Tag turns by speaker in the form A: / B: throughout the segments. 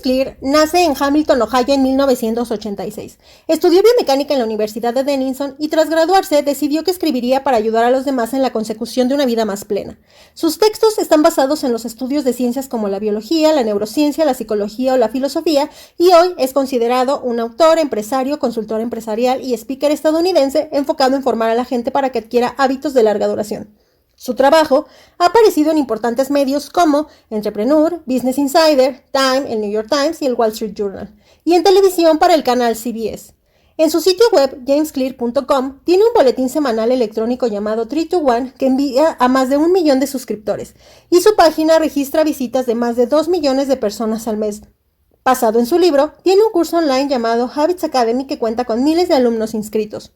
A: Clear nace en Hamilton, Ohio en 1986. Estudió biomecánica en la Universidad de Denison y tras graduarse decidió que escribiría para ayudar a los demás en la consecución de una vida más plena. Sus textos están basados en los estudios de ciencias como la biología, la neurociencia, la psicología o la filosofía y hoy es considerado un autor, empresario, consultor empresarial y speaker estadounidense enfocado en formar a la gente para que adquiera hábitos de larga duración. Su trabajo ha aparecido en importantes medios como Entrepreneur, Business Insider, Time, el New York Times y el Wall Street Journal, y en televisión para el canal CBS. En su sitio web, jamesclear.com, tiene un boletín semanal electrónico llamado 321 que envía a más de 1 millón de suscriptores, y su página registra visitas de más de 2 millones de personas al mes. Basado en su libro, tiene un curso online llamado Habits Academy que cuenta con miles de alumnos inscritos.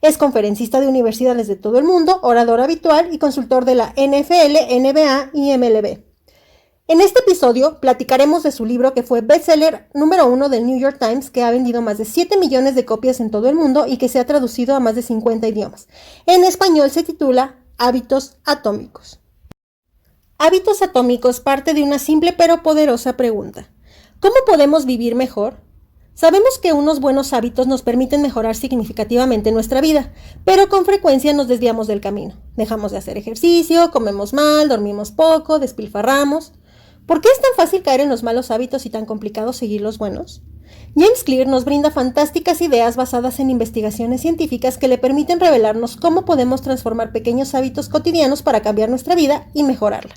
A: Es conferencista de universidades de todo el mundo, orador habitual y consultor de la NFL, NBA y MLB. En este episodio platicaremos de su libro que fue bestseller número 1 del New York Times, que ha vendido más de 7 millones de copias en todo el mundo y que se ha traducido a más de 50 idiomas. En español se titula Hábitos Atómicos. Hábitos Atómicos parte de una simple pero poderosa pregunta. ¿Cómo podemos vivir mejor? Sabemos que unos buenos hábitos nos permiten mejorar significativamente nuestra vida, pero con frecuencia nos desviamos del camino. Dejamos de hacer ejercicio, comemos mal, dormimos poco, despilfarramos. ¿Por qué es tan fácil caer en los malos hábitos y tan complicado seguir los buenos? James Clear nos brinda fantásticas ideas basadas en investigaciones científicas que le permiten revelarnos cómo podemos transformar pequeños hábitos cotidianos para cambiar nuestra vida y mejorarla.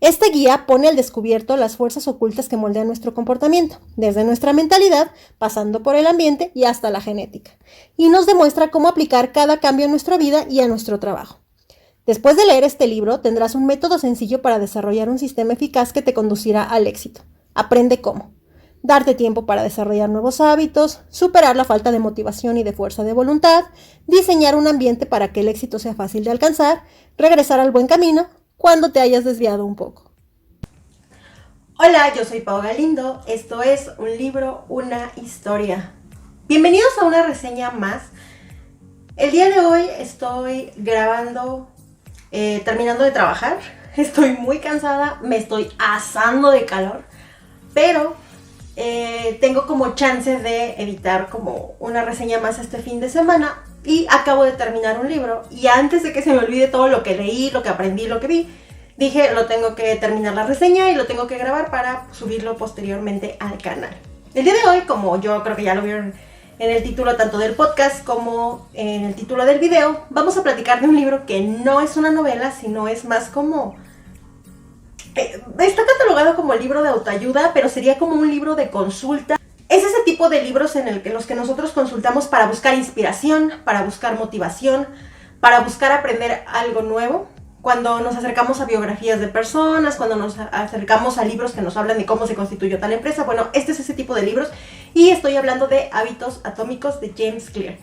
A: Esta guía pone al descubierto las fuerzas ocultas que moldean nuestro comportamiento, desde nuestra mentalidad, pasando por el ambiente y hasta la genética, y nos demuestra cómo aplicar cada cambio en nuestra vida y a nuestro trabajo. Después de leer este libro, tendrás un método sencillo para desarrollar un sistema eficaz que te conducirá al éxito. Aprende cómo. Darte tiempo para desarrollar nuevos hábitos, superar la falta de motivación y de fuerza de voluntad, diseñar un ambiente para que el éxito sea fácil de alcanzar, regresar al buen camino, cuando te hayas desviado un poco. Hola, yo soy Pau Galindo, esto es Un Libro, Una Historia. Bienvenidos a una reseña más. El día de hoy estoy grabando, terminando de trabajar. Estoy muy cansada, me estoy asando de calor, pero tengo como chance de editar como una reseña más este fin de semana. Y acabo de terminar un libro y antes de que se me olvide todo lo que leí, lo que aprendí, lo que vi, dije, lo tengo que terminar la reseña y lo tengo que grabar para subirlo posteriormente al canal. El día de hoy, como yo creo que ya lo vieron en el título tanto del podcast como en el título del video, vamos a platicar de un libro que no es una novela, sino es más como... está catalogado como libro de autoayuda, pero sería como un libro de consulta. Es ese tipo de libros en los que nosotros consultamos para buscar inspiración, para buscar motivación, para buscar aprender algo nuevo. Cuando nos acercamos a biografías de personas, cuando nos acercamos a libros que nos hablan de cómo se constituyó tal empresa. Bueno, este es ese tipo de libros y estoy hablando de Hábitos Atómicos de James Clear.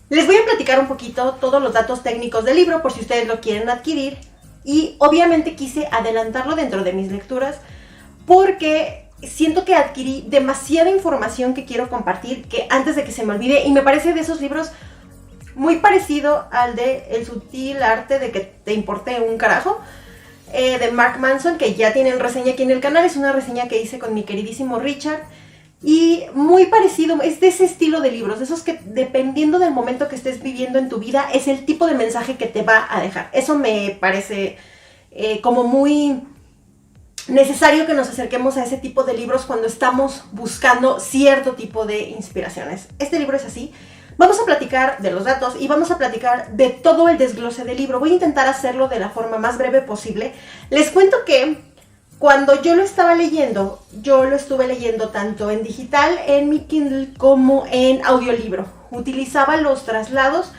A: Les voy a platicar un poquito todos los datos técnicos del libro por si ustedes lo quieren adquirir y obviamente quise adelantarlo dentro de mis lecturas porque... siento que adquirí demasiada información que quiero compartir que antes de que se me olvide y me parece de esos libros muy parecido al de El sutil arte de que te importe un carajo de Mark Manson, que ya tienen reseña aquí en el canal. Es una reseña que hice con mi queridísimo Richard y muy parecido, es de ese estilo de libros, de esos que dependiendo del momento que estés viviendo en tu vida es el tipo de mensaje que te va a dejar. Eso me parece como muy... necesario que nos acerquemos a ese tipo de libros cuando estamos buscando cierto tipo de inspiraciones. Este libro es así. Vamos a platicar de los datos y vamos a platicar de todo el desglose del libro. Voy a intentar hacerlo de la forma más breve posible. Les cuento que cuando yo lo estaba leyendo, yo lo estuve leyendo tanto en digital, en mi Kindle, como en audiolibro. Utilizaba los traslados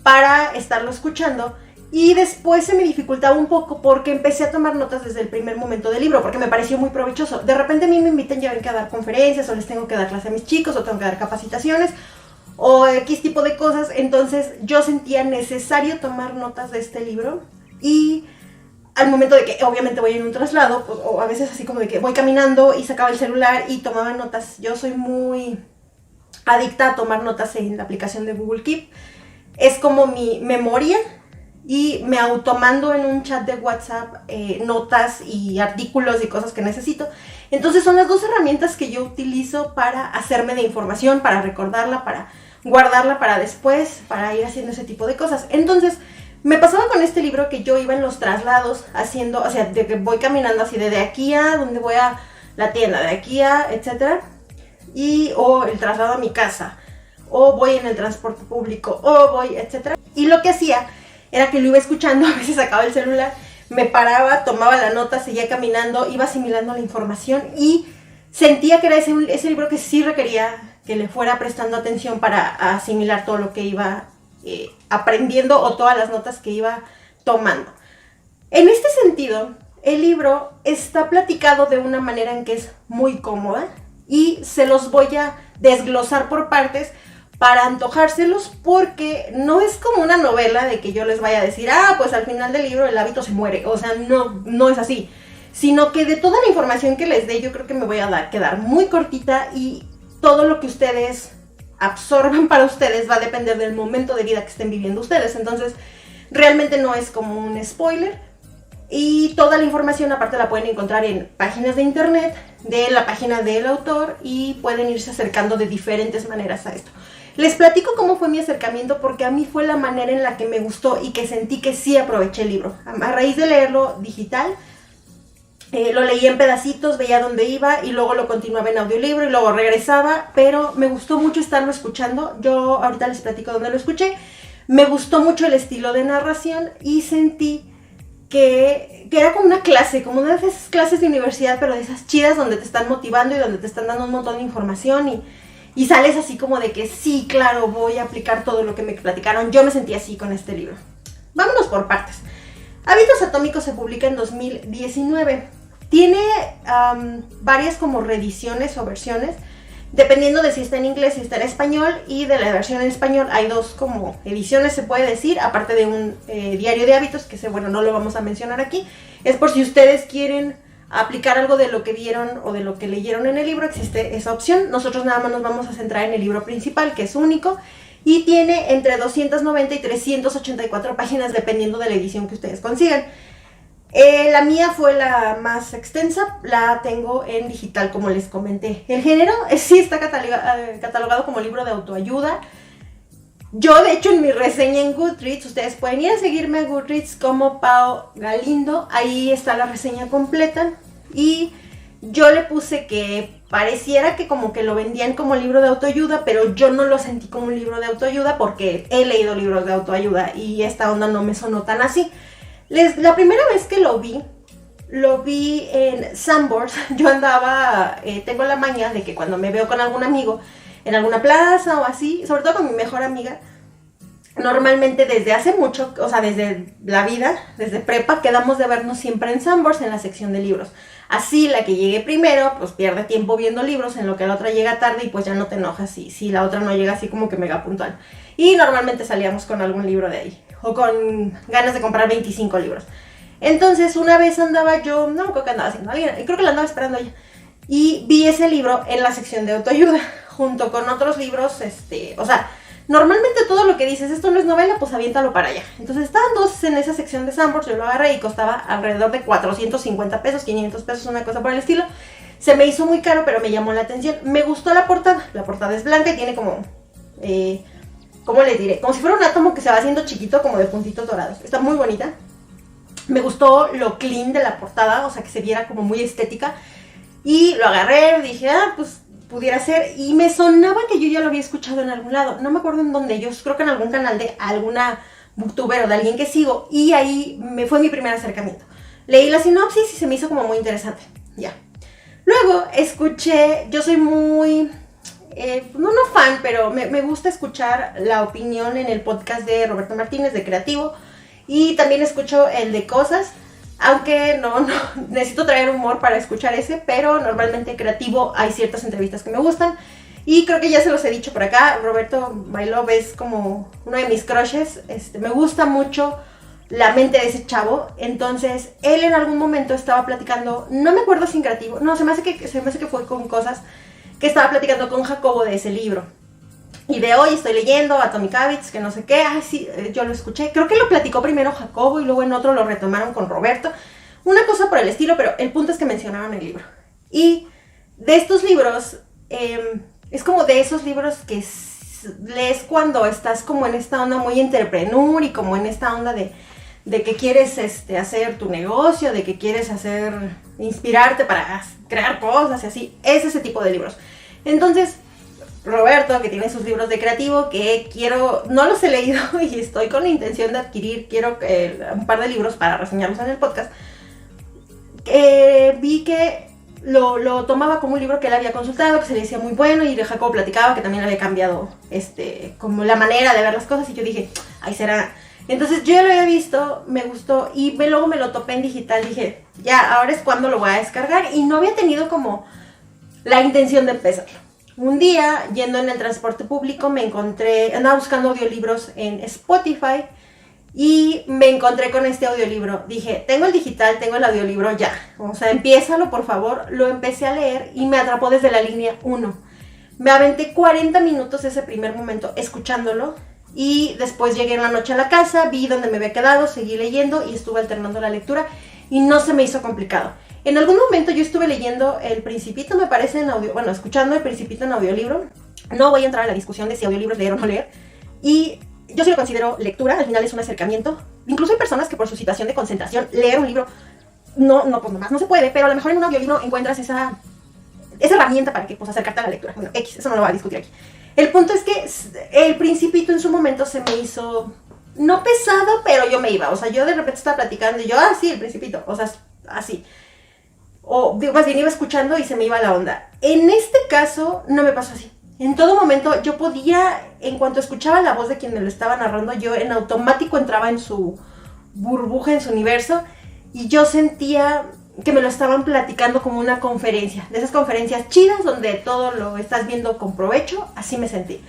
A: para estarlo escuchando. Y después se me dificultaba un poco porque empecé a tomar notas desde el primer momento del libro, porque me pareció muy provechoso. De repente a mí me invitan ya ven que a dar conferencias, o les tengo que dar clase a mis chicos, o tengo que dar capacitaciones, o X tipo de cosas. Entonces yo sentía necesario tomar notas de este libro. Y al momento de que obviamente voy en un traslado, pues, o a veces así como de que voy caminando y sacaba el celular y tomaba notas. Yo soy muy adicta a tomar notas en la aplicación de Google Keep. Es como mi memoria. y me automando en un chat de WhatsApp notas y artículos y cosas que necesito. Entonces son las dos herramientas que yo utilizo para hacerme de información, para recordarla, para guardarla para después, para ir haciendo ese tipo de cosas. Entonces me pasaba con este libro que yo iba en los traslados haciendo, o sea, de que voy caminando así de aquí a donde voy a la tienda, de aquí a etcétera, o el traslado a mi casa, o voy en el transporte público, o voy, etcétera. Y lo que hacía era que lo iba escuchando, a veces sacaba el celular, me paraba, tomaba la nota, seguía caminando, iba asimilando la información y sentía que era ese libro que sí requería que le fuera prestando atención para asimilar todo lo que iba aprendiendo o todas las notas que iba tomando. En este sentido, el libro está platicado de una manera en que es muy cómoda y se los voy a desglosar por partes para antojárselos, porque no es como una novela de que yo les vaya a decir, pues al final del libro el hábito se muere, o sea, no es así, sino que de toda la información que les dé yo creo que me voy a quedar muy cortita y todo lo que ustedes absorban para ustedes va a depender del momento de vida que estén viviendo ustedes. Entonces realmente no es como un spoiler y toda la información aparte la pueden encontrar en páginas de internet de la página del autor y pueden irse acercando de diferentes maneras a esto. Les platico cómo fue mi acercamiento porque a mí fue la manera en la que me gustó y que sentí que sí aproveché el libro. A raíz de leerlo digital, lo leía en pedacitos, veía dónde iba y luego lo continuaba en audiolibro y luego regresaba, pero me gustó mucho estarlo escuchando. Yo ahorita les platico dónde lo escuché. Me gustó mucho el estilo de narración y sentí que era como una clase, como una de esas clases de universidad, pero de esas chidas donde te están motivando y donde te están dando un montón de información y sales así como de que sí, claro, voy a aplicar todo lo que me platicaron. Yo me sentí así con este libro. Vámonos por partes. Hábitos Atómicos se publica en 2019. Tiene varias como reediciones o versiones, dependiendo de si está en inglés, si está en español, y de la versión en español hay dos como ediciones, se puede decir, aparte de un diario de hábitos, que bueno, no lo vamos a mencionar aquí. Es por si ustedes quieren aplicar algo de lo que vieron o de lo que leyeron en el libro, existe esa opción. Nosotros nada más nos vamos a centrar en el libro principal, que es único, y tiene entre 290 y 384 páginas, dependiendo de la edición que ustedes consigan. La mía fue la más extensa, la tengo en digital, como les comenté. El género sí está catalogado como libro de autoayuda. Yo, de hecho, en mi reseña en Goodreads, ustedes pueden ir a seguirme a Goodreads como Pao Galindo, ahí está la reseña completa. Y yo le puse que pareciera que como que lo vendían como libro de autoayuda, pero yo no lo sentí como un libro de autoayuda porque he leído libros de autoayuda y esta onda no me sonó tan así. La primera vez que lo vi en Sanborns. Yo andaba, tengo la maña de que cuando me veo con algún amigo en alguna plaza o así, sobre todo con mi mejor amiga, normalmente desde hace mucho, o sea, desde la vida, desde prepa, quedamos de vernos siempre en Sanborns, en la sección de libros. Así la que llegue primero, pues pierde tiempo viendo libros, en lo que la otra llega tarde y pues ya no te enojas si la otra no llega así como que mega puntual. Y normalmente salíamos con algún libro de ahí, o con ganas de comprar 25 libros. Entonces una vez andaba yo, no creo que andaba haciendo alguien, creo que la andaba esperando ella, y vi ese libro en la sección de autoayuda, junto con otros libros, o sea, normalmente todo lo que dices, esto no es novela, pues aviéntalo para allá. Entonces estaban dos en esa sección de Sanborns, yo lo agarré y costaba alrededor de 450 pesos, 500 pesos, una cosa por el estilo. Se me hizo muy caro, pero me llamó la atención. Me gustó la portada es blanca y tiene como, ¿cómo les diré? Como si fuera un átomo que se va haciendo chiquito, como de puntitos dorados. Está muy bonita. Me gustó lo clean de la portada, o sea, que se viera como muy estética. Y lo agarré, dije, pues pudiera ser, y me sonaba que yo ya lo había escuchado en algún lado, no me acuerdo en dónde, yo creo que en algún canal de alguna booktuber o de alguien que sigo, y ahí fue mi primer acercamiento. Leí la sinopsis y se me hizo como muy interesante, ya. Luego escuché, yo soy muy, no fan, pero me gusta escuchar la opinión en el podcast de Roberto Martínez, de Creativo, y también escucho el de Cosas, aunque no necesito traer humor para escuchar ese, pero normalmente Creativo hay ciertas entrevistas que me gustan. Y creo que ya se los he dicho por acá, Roberto My Love es como uno de mis crushes. Me gusta mucho la mente de ese chavo. Entonces, él en algún momento estaba platicando, no me acuerdo si en Creativo, no, se me hace que fue con Cosas, que estaba platicando con Jacobo de ese libro. y de hoy estoy leyendo Atomic Habits, que no sé qué, ay sí, yo lo escuché, creo que lo platicó primero Jacobo y luego en otro lo retomaron con Roberto, una cosa por el estilo, pero el punto es que mencionaron el libro. Y de estos libros, es como de esos libros que lees cuando estás como en esta onda muy entrepreneur y como en esta onda de que quieres hacer tu negocio, de que quieres inspirarte para crear cosas y así, es ese tipo de libros. Entonces, Roberto, que tiene sus libros de creativo, que no los he leído y estoy con la intención de adquirir, quiero un par de libros para reseñarlos en el podcast, vi que lo tomaba como un libro que él había consultado, que se le decía muy bueno, y Jacobo platicaba que también le había cambiado como la manera de ver las cosas, y yo dije, ay, será. Entonces yo ya lo había visto, me gustó, y luego me lo topé en digital, dije, ya, ahora es cuando lo voy a descargar, y no había tenido como la intención de empezarlo. Un día, yendo en el transporte público, andaba buscando audiolibros en Spotify, y me encontré con este audiolibro. Dije, tengo el digital, tengo el audiolibro, ya. O sea, empiézalo, por favor. Lo empecé a leer y me atrapó desde la línea 1. Me aventé 40 minutos ese primer momento escuchándolo. Y después llegué en la noche a la casa, vi donde me había quedado, seguí leyendo y estuve alternando la lectura. Y no se me hizo complicado. En algún momento yo estuve leyendo El Principito, me parece, escuchando El Principito en audiolibro. No voy a entrar a la discusión de si audiolibro es leer o no leer. Y yo sí lo considero lectura, al final es un acercamiento. Incluso hay personas que por su situación de concentración, leer un libro, pues nomás no se puede, pero a lo mejor en un audiolibro encuentras esa herramienta para que acercarte a la lectura. Bueno, eso no lo voy a discutir aquí. El punto es que El Principito en su momento se me hizo, no pesado, pero yo me iba. O sea, yo de repente estaba platicando y yo, sí, El Principito, o sea, así. O más bien iba escuchando y se me iba la onda. En este caso no me pasó así. En todo momento yo podía, en cuanto escuchaba la voz de quien me lo estaba narrando, yo en automático entraba en su burbuja, en su universo, y yo sentía que me lo estaban platicando como una conferencia, de esas conferencias chidas donde todo lo estás viendo con provecho, así me sentí.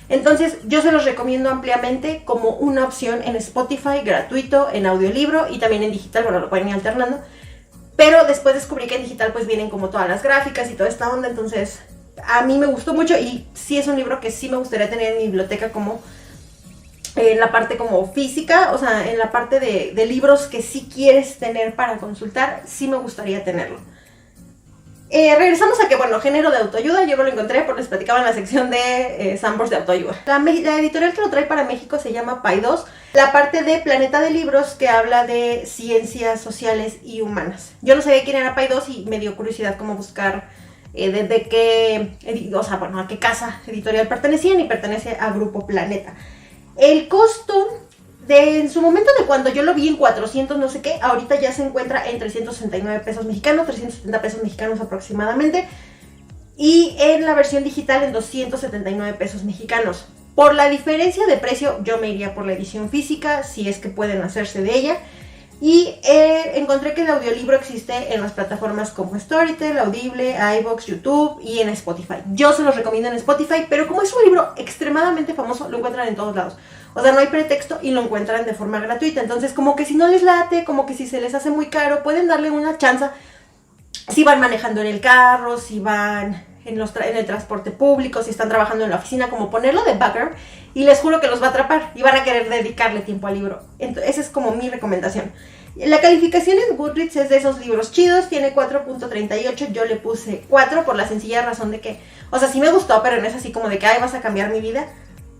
A: Entonces yo se los recomiendo ampliamente como una opción en Spotify, gratuito, en audiolibro y también en digital, bueno, lo pueden ir alternando, pero después descubrí que en digital pues vienen como todas las gráficas y toda esta onda, entonces a mí me gustó mucho y sí es un libro que sí me gustaría tener en mi biblioteca como en la parte como física, o sea, en la parte de libros que sí quieres tener para consultar, sí me gustaría tenerlo. Regresamos a que, género de autoayuda, yo me lo encontré porque les platicaba en la sección de Sambors de autoayuda. La editorial que lo trae para México se llama Paidós, la parte de Planeta de Libros que habla de ciencias sociales y humanas. Yo no sabía quién era Paidós y me dio curiosidad como buscar de qué, a qué casa editorial pertenecían, y pertenece a Grupo Planeta. El costo en su momento de cuando yo lo vi en 400 no sé qué, ahorita ya se encuentra en 369 pesos mexicanos, 370 pesos mexicanos aproximadamente, y en la versión digital en 279 pesos mexicanos. Por la diferencia de precio yo me iría por la edición física, si es que pueden hacerse de ella. Y encontré que el audiolibro existe en las plataformas como Storytel, Audible, iVoox, YouTube y en Spotify. Yo se los recomiendo en Spotify, pero como es un libro extremadamente famoso, lo encuentran en todos lados. O sea, no hay pretexto y lo encuentran de forma gratuita. Entonces, como que si no les late, como que si se les hace muy caro, pueden darle una chance. Si van manejando en el carro, si van en el transporte público, si están trabajando en la oficina, como ponerlo de background, y les juro que los va a atrapar y van a querer dedicarle tiempo al libro. Entonces, esa es como mi recomendación. La calificación en Goodreads es de esos libros chidos, tiene 4.38, yo le puse 4 por la sencilla razón de que, o sea, sí me gustó, pero no es así como de que, ay, vas a cambiar mi vida.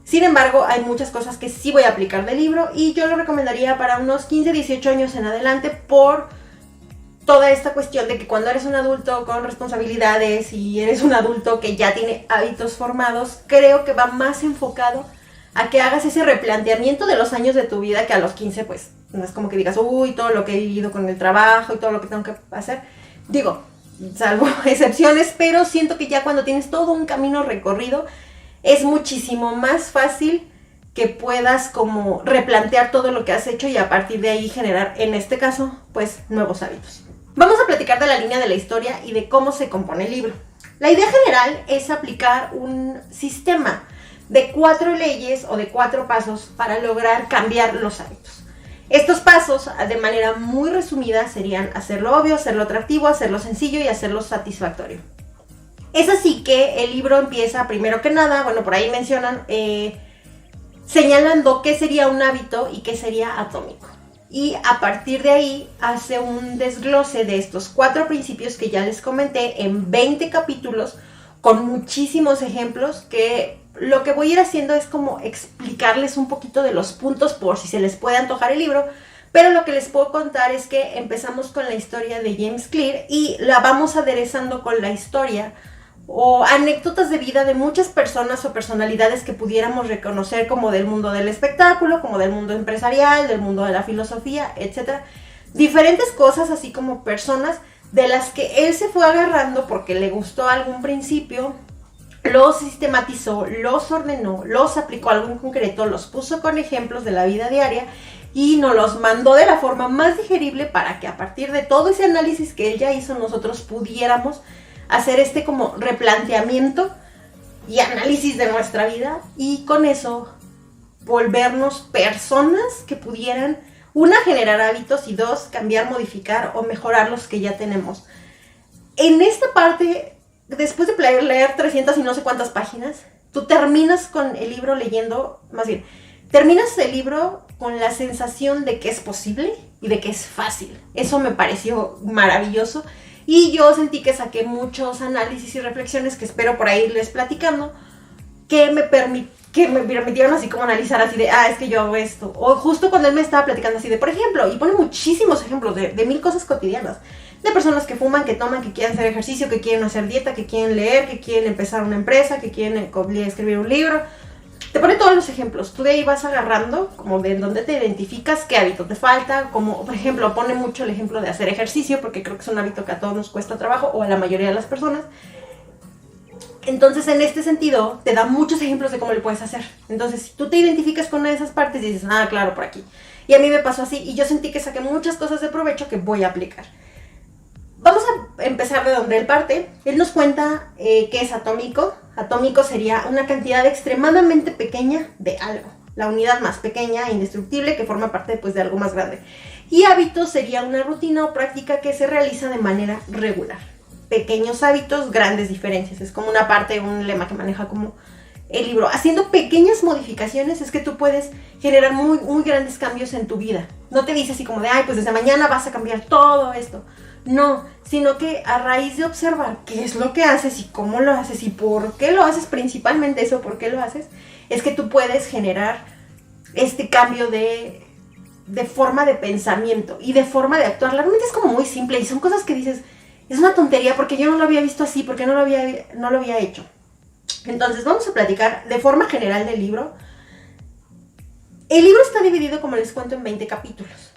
A: Sin embargo, hay muchas cosas que sí voy a aplicar del libro y yo lo recomendaría para unos 15, 18 años en adelante por toda esta cuestión de que cuando eres un adulto con responsabilidades y eres un adulto que ya tiene hábitos formados, creo que va más enfocado a que hagas ese replanteamiento de los años de tu vida, que a los 15 pues no es como que digas, uy, todo lo que he vivido con el trabajo y todo lo que tengo que hacer. Digo, salvo excepciones, pero siento que ya cuando tienes todo un camino recorrido, es muchísimo más fácil que puedas como replantear todo lo que has hecho y a partir de ahí generar, en este caso, pues nuevos hábitos. Vamos a platicar de la línea de la historia y de cómo se compone el libro. La idea general es aplicar un sistema de 4 leyes o de 4 pasos para lograr cambiar los hábitos. Estos pasos, de manera muy resumida, serían hacerlo obvio, hacerlo atractivo, hacerlo sencillo y hacerlo satisfactorio. Es así que el libro empieza, primero que nada, bueno, por ahí mencionan, señalando qué sería un hábito y qué sería atómico. Y a partir de ahí hace un desglose de estos 4 principios que ya les comenté en 20 capítulos con muchísimos ejemplos, que lo que voy a ir haciendo es como explicarles un poquito de los puntos por si se les puede antojar el libro, pero lo que les puedo contar es que empezamos con la historia de James Clear y la vamos aderezando con la historia o anécdotas de vida de muchas personas o personalidades que pudiéramos reconocer como del mundo del espectáculo, como del mundo empresarial, del mundo de la filosofía, etc. Diferentes cosas, así como personas de las que él se fue agarrando porque le gustó algún principio, los sistematizó, los ordenó, los aplicó a algo en concreto, los puso con ejemplos de la vida diaria y nos los mandó de la forma más digerible para que a partir de todo ese análisis que él ya hizo nosotros pudiéramos hacer este como replanteamiento y análisis de nuestra vida y con eso volvernos personas que pudieran, una, generar hábitos y dos, cambiar, modificar o mejorar los que ya tenemos. En esta parte, después de leer 300 y no sé cuántas páginas, tú terminas con el libro leyendo, más bien, terminas el libro con la sensación de que es posible y de que es fácil. Eso me pareció maravilloso y yo sentí que saqué muchos análisis y reflexiones que espero por ahí irles platicando, que me permitieron así como analizar así de, es que yo hago esto. O justo cuando él me estaba platicando así de, por ejemplo, y pone muchísimos ejemplos de 1000 cosas cotidianas. De personas que fuman, que toman, que quieren hacer ejercicio, que quieren hacer dieta, que quieren leer, que quieren empezar una empresa, que quieren escribir un libro. Te pone todos los ejemplos. Tú de ahí vas agarrando como de dónde te identificas, qué hábito te falta. Como, por ejemplo, pone mucho el ejemplo de hacer ejercicio, porque creo que es un hábito que a todos nos cuesta trabajo, o a la mayoría de las personas. Entonces, en este sentido, te da muchos ejemplos de cómo lo puedes hacer. Entonces, si tú te identificas con una de esas partes, dices, claro, por aquí. Y a mí me pasó así, y yo sentí que saqué muchas cosas de provecho que voy a aplicar. Vamos a empezar de donde él parte. Él nos cuenta qué es atómico. Atómico sería una cantidad extremadamente pequeña de algo. La unidad más pequeña e indestructible que forma parte pues, de algo más grande. Y hábito sería una rutina o práctica que se realiza de manera regular. Pequeños hábitos, grandes diferencias. Es como una parte, un lema que maneja como el libro. Haciendo pequeñas modificaciones es que tú puedes generar muy, muy grandes cambios en tu vida. No te dice así como de, pues desde mañana vas a cambiar todo esto. No, sino que a raíz de observar qué es lo que haces y cómo lo haces y por qué lo haces, principalmente eso, por qué lo haces, es que tú puedes generar este cambio de forma de pensamiento y de forma de actuar. Realmente es como muy simple y son cosas que dices, es una tontería porque yo no lo había visto así, porque no lo había hecho. Entonces vamos a platicar de forma general del libro. El libro está dividido, como les cuento, en 20 capítulos.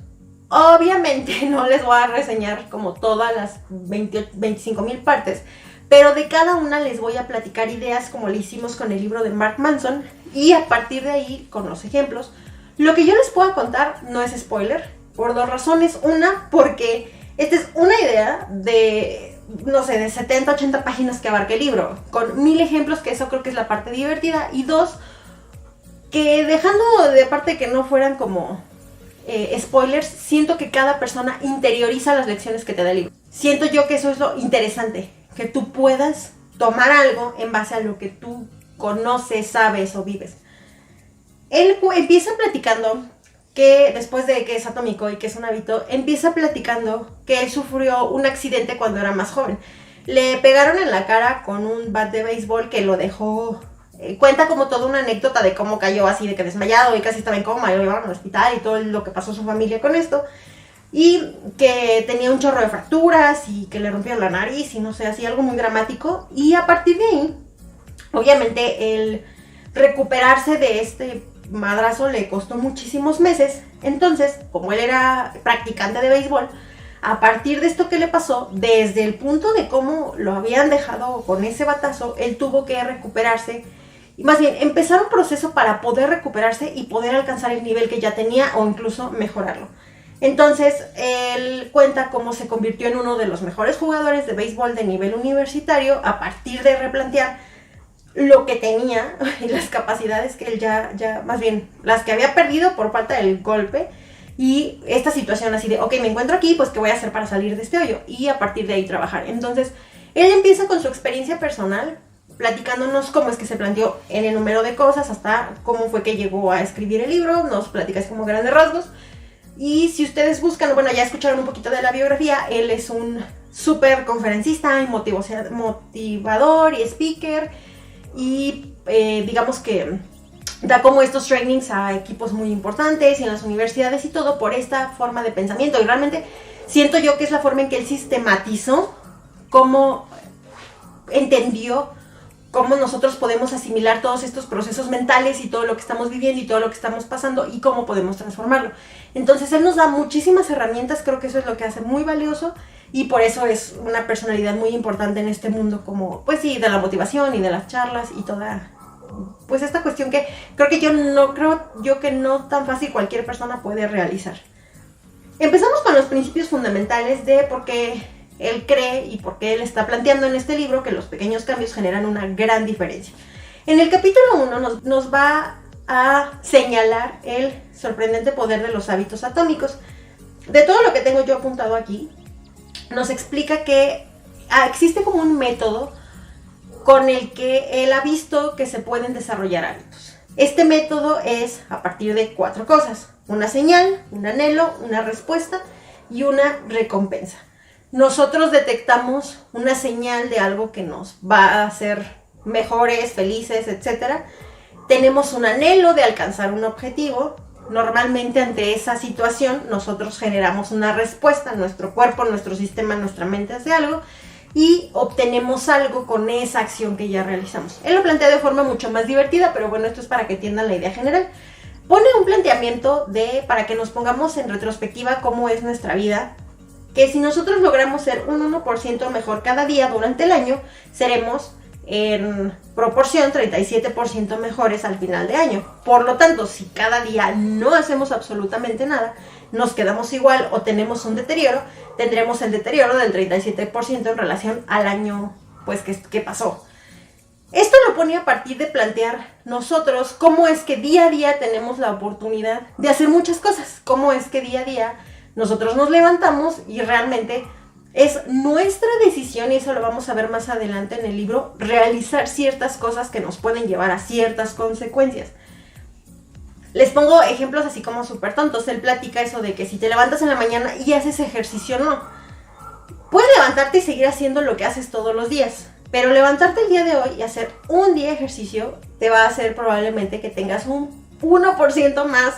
A: Obviamente no les voy a reseñar como todas las 25,000 partes, pero de cada una les voy a platicar ideas como le hicimos con el libro de Mark Manson y a partir de ahí, con los ejemplos, lo que yo les puedo contar no es spoiler, por 2 razones. Una, porque esta es una idea de, no sé, de 70, 80 páginas que abarca el libro, con 1000 ejemplos, que eso creo que es la parte divertida, y 2, que dejando de parte que no fueran como spoilers, siento que cada persona interioriza las lecciones que te da el libro. Siento yo que eso es lo interesante, que tú puedas tomar algo en base a lo que tú conoces, sabes o vives. Él empieza platicando que después de que es atómico y que es un hábito, empieza platicando que él sufrió un accidente cuando era más joven. Le pegaron en la cara con un bat de béisbol que lo dejó... cuenta como toda una anécdota de cómo cayó así de que desmayado y casi estaba en coma y lo llevaron al hospital y todo lo que pasó a su familia con esto y que tenía un chorro de fracturas y que le rompieron la nariz y no sé, así algo muy dramático. Y a partir de ahí, obviamente el recuperarse de este madrazo le costó muchísimos meses. Entonces, como él era practicante de béisbol, a partir de esto que le pasó, desde el punto de cómo lo habían dejado con ese batazo, él tuvo que recuperarse y más bien empezar un proceso para poder recuperarse y poder alcanzar el nivel que ya tenía o incluso mejorarlo. Entonces, él cuenta cómo se convirtió en uno de los mejores jugadores de béisbol de nivel universitario a partir de replantear lo que tenía y las capacidades que él ya más bien las que había perdido por falta del golpe. Y esta situación así de, ok, me encuentro aquí, pues ¿qué voy a hacer para salir de este hoyo? Y a partir de ahí trabajar. Entonces, Él empieza con su experiencia personal, platicándonos cómo es que se planteó en el número de cosas, hasta cómo fue que llegó a escribir el libro, nos platica así como grandes rasgos. Y si ustedes buscan, bueno, ya escucharon un poquito de la biografía, él es un súper conferencista y motivador y speaker, y digamos que da como estos trainings a equipos muy importantes y en las universidades y todo por esta forma de pensamiento. Y realmente siento yo que es la forma en que él sistematizó, cómo entendió cómo nosotros podemos asimilar todos estos procesos mentales y todo lo que estamos viviendo y todo lo que estamos pasando y cómo podemos transformarlo. Entonces él nos da muchísimas herramientas, creo que eso es lo que hace muy valioso y por eso es una personalidad muy importante en este mundo, como pues sí, de la motivación y de las charlas y toda pues esta cuestión que creo que no tan fácil cualquier persona puede realizar. Empezamos con los principios fundamentales de por qué él cree y por qué él está planteando en este libro que los pequeños cambios generan una gran diferencia. En el capítulo 1 nos va a señalar el sorprendente poder de los hábitos atómicos. De todo lo que tengo yo apuntado aquí, nos explica que existe como un método con el que él ha visto que se pueden desarrollar hábitos. Este método es a partir de 4 cosas: una señal, un anhelo, una respuesta y una recompensa. Nosotros detectamos una señal de algo que nos va a hacer mejores, felices, etc. Tenemos un anhelo de alcanzar un objetivo. Normalmente ante esa situación nosotros generamos una respuesta, nuestro cuerpo, nuestro sistema, nuestra mente hace algo y obtenemos algo con esa acción que ya realizamos. Él lo plantea de forma mucho más divertida, pero bueno, esto es para que entiendan la idea general. Pone un planteamiento para que nos pongamos en retrospectiva cómo es nuestra vida, que si nosotros logramos ser un 1% mejor cada día durante el año, seremos en proporción 37% mejores al final de año. Por lo tanto, si cada día no hacemos absolutamente nada, nos quedamos igual o tenemos un deterioro, tendremos el deterioro del 37% en relación al año pues que pasó. Esto lo pone a partir de plantear nosotros cómo es que día a día tenemos la oportunidad de hacer muchas cosas, cómo es que día a día nosotros nos levantamos y realmente es nuestra decisión, y eso lo vamos a ver más adelante en el libro, realizar ciertas cosas que nos pueden llevar a ciertas consecuencias. Les pongo ejemplos así como súper tontos. Él platica eso de que si te levantas en la mañana y haces ejercicio, no. Puedes levantarte y seguir haciendo lo que haces todos los días, pero levantarte el día de hoy y hacer un día de ejercicio te va a hacer probablemente que tengas un 1% más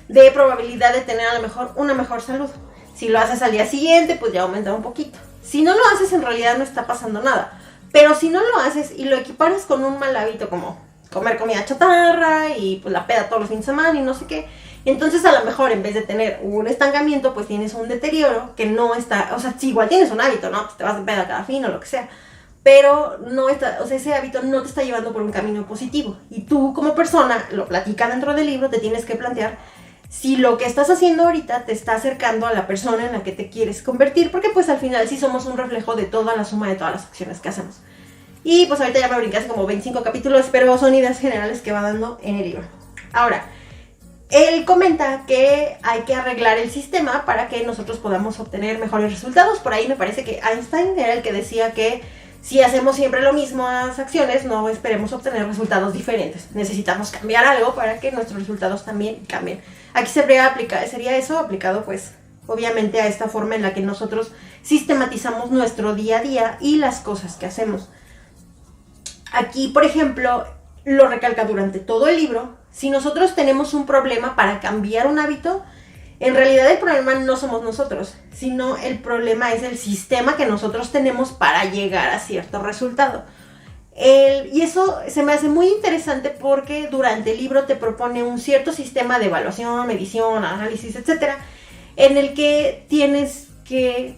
A: de probabilidad de tener a lo mejor una mejor salud. Si lo haces al día siguiente, pues ya aumenta un poquito. Si no lo haces, en realidad no está pasando nada. Pero si no lo haces y lo equiparas con un mal hábito como comer comida chatarra y pues la peda todos los fines de semana y no sé qué, entonces a lo mejor en vez de tener un estancamiento, pues tienes un deterioro que no está, o sea, sí, igual tienes un hábito, ¿no? Pues te vas de peda cada fin o lo que sea, pero no está, o sea, ese hábito no te está llevando por un camino positivo. Y tú como persona, lo platica dentro del libro, te tienes que plantear si lo que estás haciendo ahorita te está acercando a la persona en la que te quieres convertir, porque pues al final sí somos un reflejo de toda la suma de todas las acciones que hacemos. Y pues ahorita ya me brinqué hace como 25 capítulos, pero son ideas generales que va dando en el libro. Ahora, él comenta que hay que arreglar el sistema para que nosotros podamos obtener mejores resultados. Por ahí me parece que Einstein era el que decía que si hacemos siempre lo mismo a las acciones, no esperemos obtener resultados diferentes. Necesitamos cambiar algo para que nuestros resultados también cambien. Aquí sería eso aplicado pues obviamente a esta forma en la que nosotros sistematizamos nuestro día a día y las cosas que hacemos. Aquí, por ejemplo, lo recalca durante todo el libro: si nosotros tenemos un problema para cambiar un hábito, en realidad el problema no somos nosotros, sino el problema es el sistema que nosotros tenemos para llegar a cierto resultado. Y eso se me hace muy interesante porque durante el libro te propone un cierto sistema de evaluación, medición, análisis, etcétera, en el que tienes que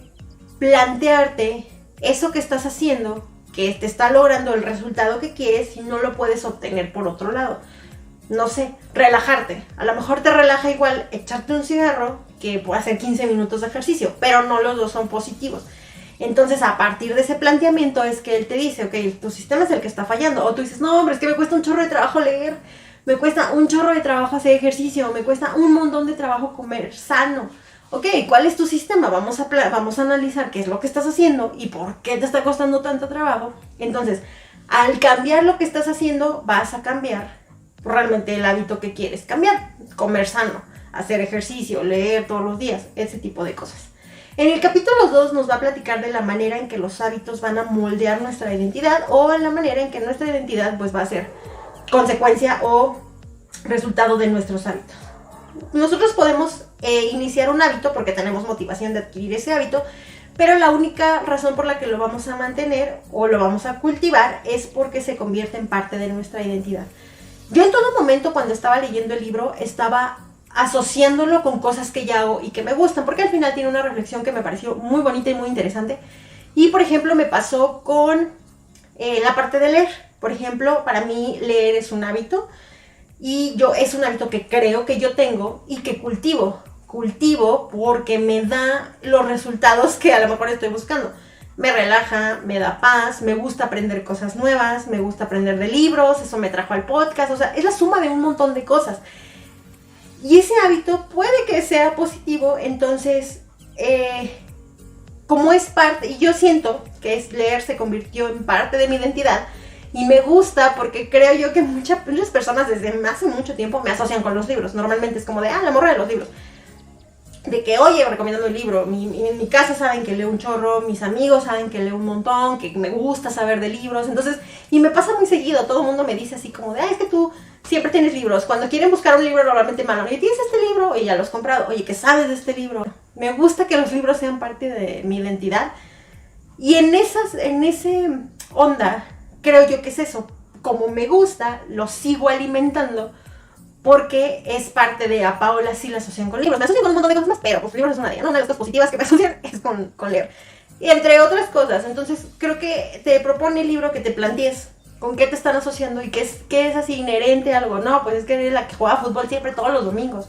A: plantearte eso que estás haciendo, que te está logrando el resultado que quieres y no lo puedes obtener por otro lado. No sé, relajarte. A lo mejor te relaja igual echarte un cigarro que puede hacer 15 minutos de ejercicio, pero no los dos son positivos. Entonces, a partir de ese planteamiento es que él te dice, ok, tu sistema es el que está fallando. O tú dices, no, hombre, es que me cuesta un chorro de trabajo leer, me cuesta un chorro de trabajo hacer ejercicio, me cuesta un montón de trabajo comer sano. Ok, ¿cuál es tu sistema? Vamos a analizar qué es lo que estás haciendo y por qué te está costando tanto trabajo. Entonces, al cambiar lo que estás haciendo, vas a cambiar realmente el hábito que quieres cambiar. Comer sano, hacer ejercicio, leer todos los días, ese tipo de cosas. En el capítulo 2 nos va a platicar de la manera en que los hábitos van a moldear nuestra identidad o en la manera en que nuestra identidad pues va a ser consecuencia o resultado de nuestros hábitos. Nosotros podemos iniciar un hábito porque tenemos motivación de adquirir ese hábito, pero la única razón por la que lo vamos a mantener o lo vamos a cultivar es porque se convierte en parte de nuestra identidad. Yo en todo momento cuando estaba leyendo el libro estaba asociándolo con cosas que ya hago y que me gustan, porque al final tiene una reflexión que me pareció muy bonita y muy interesante. Y por ejemplo me pasó con la parte de leer. Por ejemplo, para mí leer es un hábito y es un hábito que creo que yo tengo y que cultivo porque me da los resultados que a lo mejor estoy buscando. Me relaja, me da paz, me gusta aprender cosas nuevas, me gusta aprender de libros, eso me trajo al podcast, o sea, es la suma de un montón de cosas. Y ese hábito puede que sea positivo, entonces, como es parte, y yo siento que leer se convirtió en parte de mi identidad, y me gusta porque creo yo que muchas personas desde hace mucho tiempo me asocian con los libros. Normalmente es como de, la morra de los libros. De que, oye, recomiendo un libro. En mi casa saben que leo un chorro, mis amigos saben que leo un montón, que me gusta saber de libros. Entonces, y me pasa muy seguido, todo el mundo me dice así como de, es que tú siempre tienes libros. Cuando quieren buscar un libro normalmente malo, oye, ¿tienes este libro? Oye, ya lo has comprado. Oye, ¿qué sabes de este libro? Me gusta que los libros sean parte de mi identidad. Y en ese onda, creo yo que es eso. Como me gusta, lo sigo alimentando porque es parte de a Paola sí la asocian con libros. Me asocian con un montón de cosas más, pero pues libros es una de ellas, ¿no? Una de las cosas positivas que me asocian es con leer. Y entre otras cosas, entonces creo que te propone el libro que te plantees con qué te están asociando y qué es así inherente a algo. No, pues es que eres la que juega fútbol siempre todos los domingos.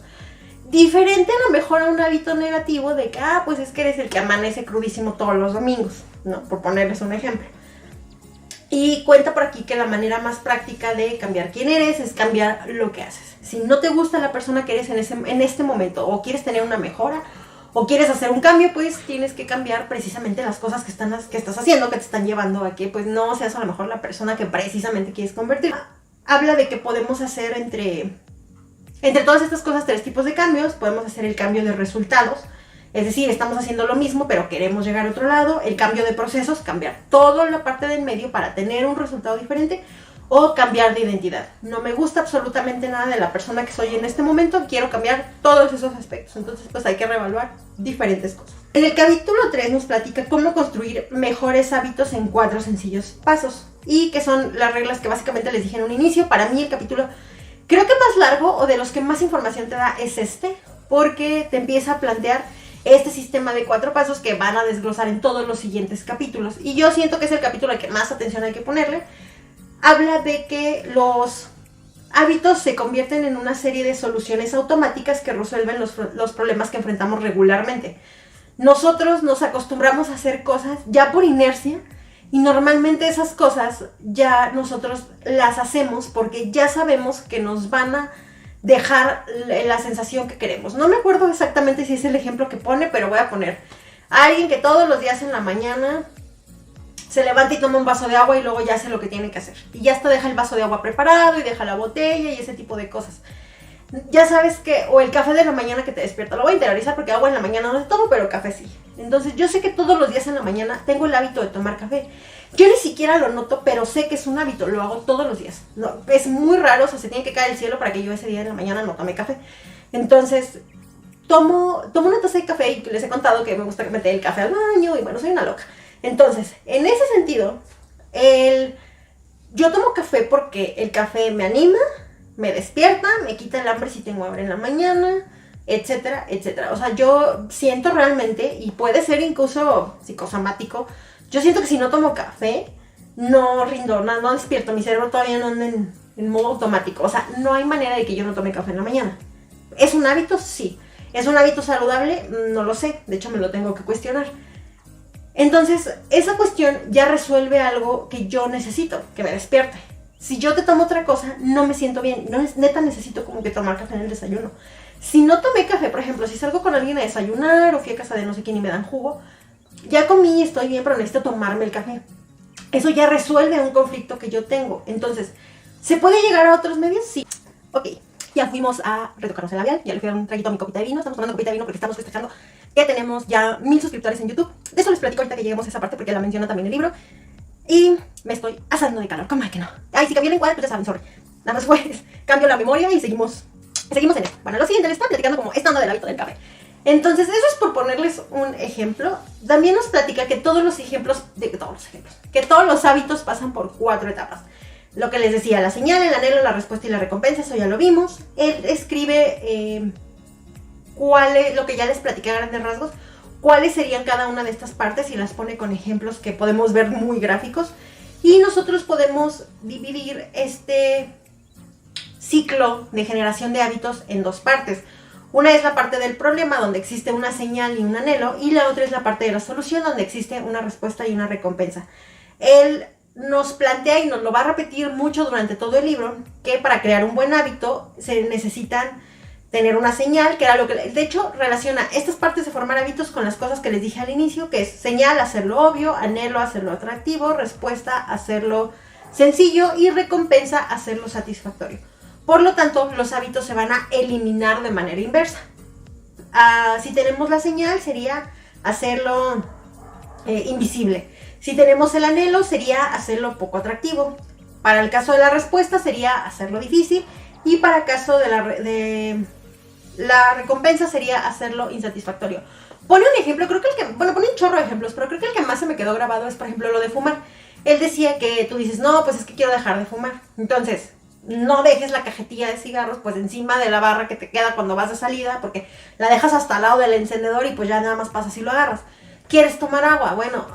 A: Diferente a lo mejor a un hábito negativo de que, pues es que eres el que amanece crudísimo todos los domingos, ¿no? Por ponerles un ejemplo. Y cuenta por aquí que la manera más práctica de cambiar quién eres es cambiar lo que haces. Si no te gusta la persona que eres en este momento, o quieres tener una mejora, o quieres hacer un cambio, pues tienes que cambiar precisamente las cosas que estás haciendo, que te están llevando a que pues no seas a lo mejor la persona que precisamente quieres convertir. Habla de que podemos hacer entre todas estas cosas 3 tipos de cambios. Podemos hacer el cambio de resultados, es decir, estamos haciendo lo mismo pero queremos llegar a otro lado. El cambio de procesos, cambiar toda la parte del medio para tener un resultado diferente. O cambiar de identidad. No me gusta absolutamente nada de la persona que soy en este momento, quiero cambiar todos esos aspectos. Entonces pues hay que reevaluar diferentes cosas. En el capítulo 3 nos platica cómo construir mejores hábitos en 4 sencillos pasos. Y que son las reglas que básicamente les dije en un inicio. Para mí el capítulo creo que más largo o de los que más información te da es porque te empieza a plantear este sistema de 4 pasos que van a desglosar en todos los siguientes capítulos. Y yo siento que es el capítulo al que más atención hay que ponerle. Habla de que los hábitos se convierten en una serie de soluciones automáticas que resuelven los problemas que enfrentamos regularmente. Nosotros nos acostumbramos a hacer cosas ya por inercia y normalmente esas cosas ya nosotros las hacemos porque ya sabemos que nos van a dejar la sensación que queremos. No me acuerdo exactamente si es el ejemplo que pone, pero voy a poner a alguien que todos los días en la mañana se levanta y toma un vaso de agua y luego ya hace lo que tiene que hacer. Y ya hasta deja el vaso de agua preparado y deja la botella y ese tipo de cosas. Ya sabes que, o el café de la mañana que te despierta, lo voy a interiorizar porque agua en la mañana no se toma, pero café sí. Entonces yo sé que todos los días en la mañana tengo el hábito de tomar café. Yo ni siquiera lo noto, pero sé que es un hábito, lo hago todos los días. No, es muy raro, o sea, se tiene que caer el cielo para que yo ese día en la mañana no tome café. Entonces, tomo una taza de café y les he contado que me gusta meter el café al baño y bueno, soy una loca. Entonces, en ese sentido, yo tomo café porque el café me anima, me despierta, me quita el hambre si tengo hambre en la mañana, etcétera, etcétera. O sea, yo siento realmente, y puede ser incluso psicosomático, yo siento que si no tomo café, no rindo, no despierto, mi cerebro todavía no anda en modo automático. O sea, no hay manera de que yo no tome café en la mañana. ¿Es un hábito? Sí. ¿Es un hábito saludable? No lo sé, de hecho me lo tengo que cuestionar. Entonces, esa cuestión ya resuelve algo que yo necesito, que me despierte. Si yo te tomo otra cosa, no me siento bien. No, neta necesito como que tomar café en el desayuno. Si no tomé café, por ejemplo, si salgo con alguien a desayunar o fui a casa de no sé quién y me dan jugo, ya comí, estoy bien, pero necesito tomarme el café. Eso ya resuelve un conflicto que yo tengo. Entonces, ¿se puede llegar a otros medios? Sí. Ok, ya fuimos a retocarnos el labial, ya le fui a dar un traguito a mi copita de vino, estamos tomando copita de vino porque estamos festejando que tenemos ya 1000 suscriptores en YouTube. De eso les platico ahorita que lleguemos a esa parte porque la menciona también el libro. Y me estoy asando de calor, ¿cómo es que no? Ay, si cambié el encuadre, pues ya saben, sorry. Nada más pues, cambio la memoria y seguimos en esto. Bueno, lo siguiente, les estaba platicando como esta onda del hábito del café. Entonces, eso es por ponerles un ejemplo. También nos platica que todos los hábitos pasan por 4 etapas. Lo que les decía, la señal, el anhelo, la respuesta y la recompensa, eso ya lo vimos. Él escribe lo que ya les platicé a grandes rasgos, cuáles serían cada una de estas partes y las pone con ejemplos que podemos ver muy gráficos. Y nosotros podemos dividir este ciclo de generación de hábitos en 2 partes. Una es la parte del problema, donde existe una señal y un anhelo, y la otra es la parte de la solución, donde existe una respuesta y una recompensa. Él nos plantea y nos lo va a repetir mucho durante todo el libro, que para crear un buen hábito se necesitan tener una señal, que era lo que, de hecho, relaciona estas partes de formar hábitos con las cosas que les dije al inicio, que es señal, hacerlo obvio, anhelo, hacerlo atractivo, respuesta, hacerlo sencillo, y recompensa, hacerlo satisfactorio. Por lo tanto, los hábitos se van a eliminar de manera inversa. Si tenemos la señal, sería hacerlo invisible. Si tenemos el anhelo, sería hacerlo poco atractivo. Para el caso de la respuesta, sería hacerlo difícil. Y para el caso de la recompensa, sería hacerlo insatisfactorio. Pone un ejemplo, creo que pone un chorro de ejemplos, pero creo que el que más se me quedó grabado es, por ejemplo, lo de fumar. Él decía que tú dices, no, pues es que quiero dejar de fumar. Entonces, no dejes la cajetilla de cigarros pues encima de la barra que te queda cuando vas de salida, porque la dejas hasta al lado del encendedor y pues ya nada más pasas y lo agarras. ¿Quieres tomar agua? Bueno,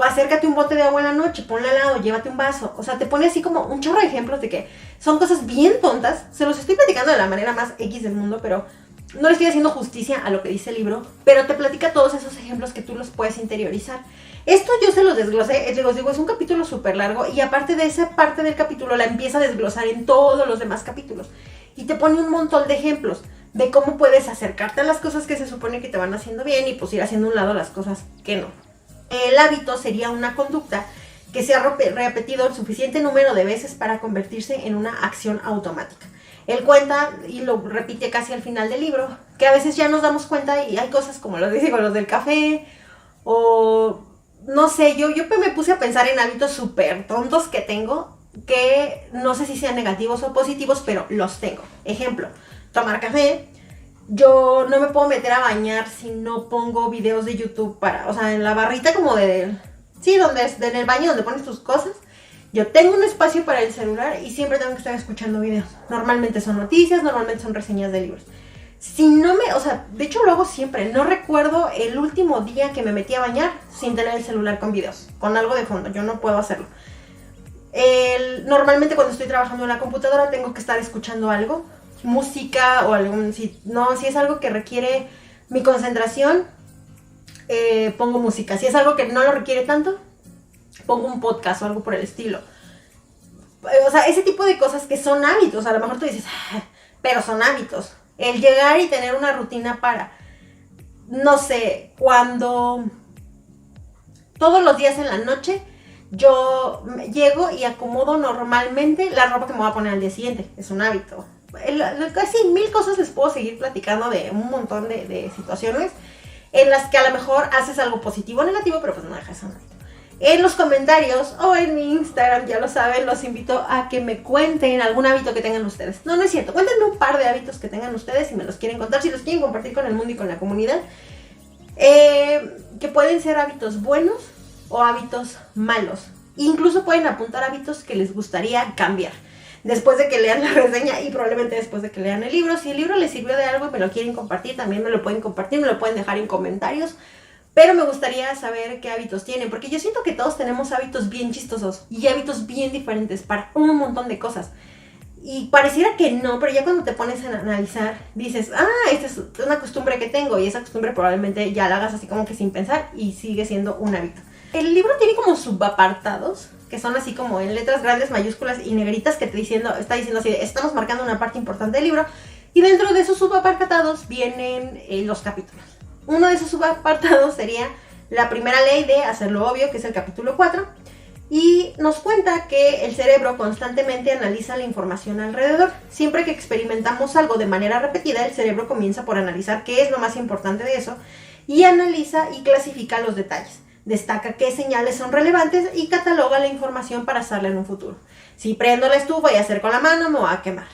A: acércate un bote de agua en la noche, ponle al lado, llévate un vaso. O sea, te pone así como un chorro de ejemplos de que son cosas bien tontas. Se los estoy platicando de la manera más X del mundo, pero no le estoy haciendo justicia a lo que dice el libro, pero te platica todos esos ejemplos que tú los puedes interiorizar. Esto yo se los desglosé, les digo, es un capítulo súper largo, y aparte de esa parte del capítulo la empieza a desglosar en todos los demás capítulos. Y te pone un montón de ejemplos de cómo puedes acercarte a las cosas que se supone que te van haciendo bien y pues ir haciendo a un lado las cosas que no. El hábito sería una conducta que se ha repetido el suficiente número de veces para convertirse en una acción automática. Él cuenta, y lo repite casi al final del libro, que a veces ya nos damos cuenta y hay cosas como lo digo, los del café, o no sé, yo me puse a pensar en hábitos súper tontos que tengo, que no sé si sean negativos o positivos, pero los tengo. Ejemplo, tomar café. Yo no me puedo meter a bañar si no pongo videos de YouTube o sea, en la barrita como en el baño donde pones tus cosas. Yo tengo un espacio para el celular y siempre tengo que estar escuchando videos. Normalmente son noticias, normalmente son reseñas de libros. De hecho lo hago siempre. No recuerdo el último día que me metí a bañar sin tener el celular con videos, con algo de fondo. Yo no puedo hacerlo. Normalmente cuando estoy trabajando en la computadora tengo que estar escuchando algo, música o si es algo que requiere mi concentración, pongo música. Si es algo que no lo requiere tanto, pongo un podcast o algo por el estilo. O sea, ese tipo de cosas que son hábitos. A lo mejor tú dices, pero son hábitos. El llegar y tener una rutina para, no sé, cuando todos los días en la noche yo llego y acomodo normalmente la ropa que me voy a poner al día siguiente. Es un hábito. Casi 1000 cosas les puedo seguir platicando de un montón de situaciones en las que a lo mejor haces algo positivo o negativo, pero pues no dejas un hábito. En los comentarios o en mi Instagram, ya lo saben, los invito a que me cuenten algún hábito que tengan ustedes. No es cierto, cuéntenme un par de hábitos que tengan ustedes si me los quieren contar, si los quieren compartir con el mundo y con la comunidad. Que pueden ser hábitos buenos o hábitos malos. Incluso pueden apuntar hábitos que les gustaría cambiar después de que lean la reseña y probablemente después de que lean el libro. Si el libro les sirvió de algo y me lo quieren compartir, también me lo pueden compartir, me lo pueden dejar en comentarios. Pero me gustaría saber qué hábitos tienen, porque yo siento que todos tenemos hábitos bien chistosos y hábitos bien diferentes para un montón de cosas. Y pareciera que no, pero ya cuando te pones a analizar, dices, esta es una costumbre que tengo, y esa costumbre probablemente ya la hagas así como que sin pensar y sigue siendo un hábito. El libro tiene como subapartados, que son así como en letras grandes, mayúsculas y negritas, que está diciendo así, estamos marcando una parte importante del libro. Y dentro de esos subapartados vienen los capítulos. Uno de esos subapartados sería la primera ley de hacerlo obvio, que es el capítulo 4. Y nos cuenta que el cerebro constantemente analiza la información alrededor. Siempre que experimentamos algo de manera repetida, el cerebro comienza por analizar qué es lo más importante de eso y analiza y clasifica los detalles. Destaca qué señales son relevantes y cataloga la información para usarla en un futuro. Si prendo la estufa y hacer con la mano, me va a quemar.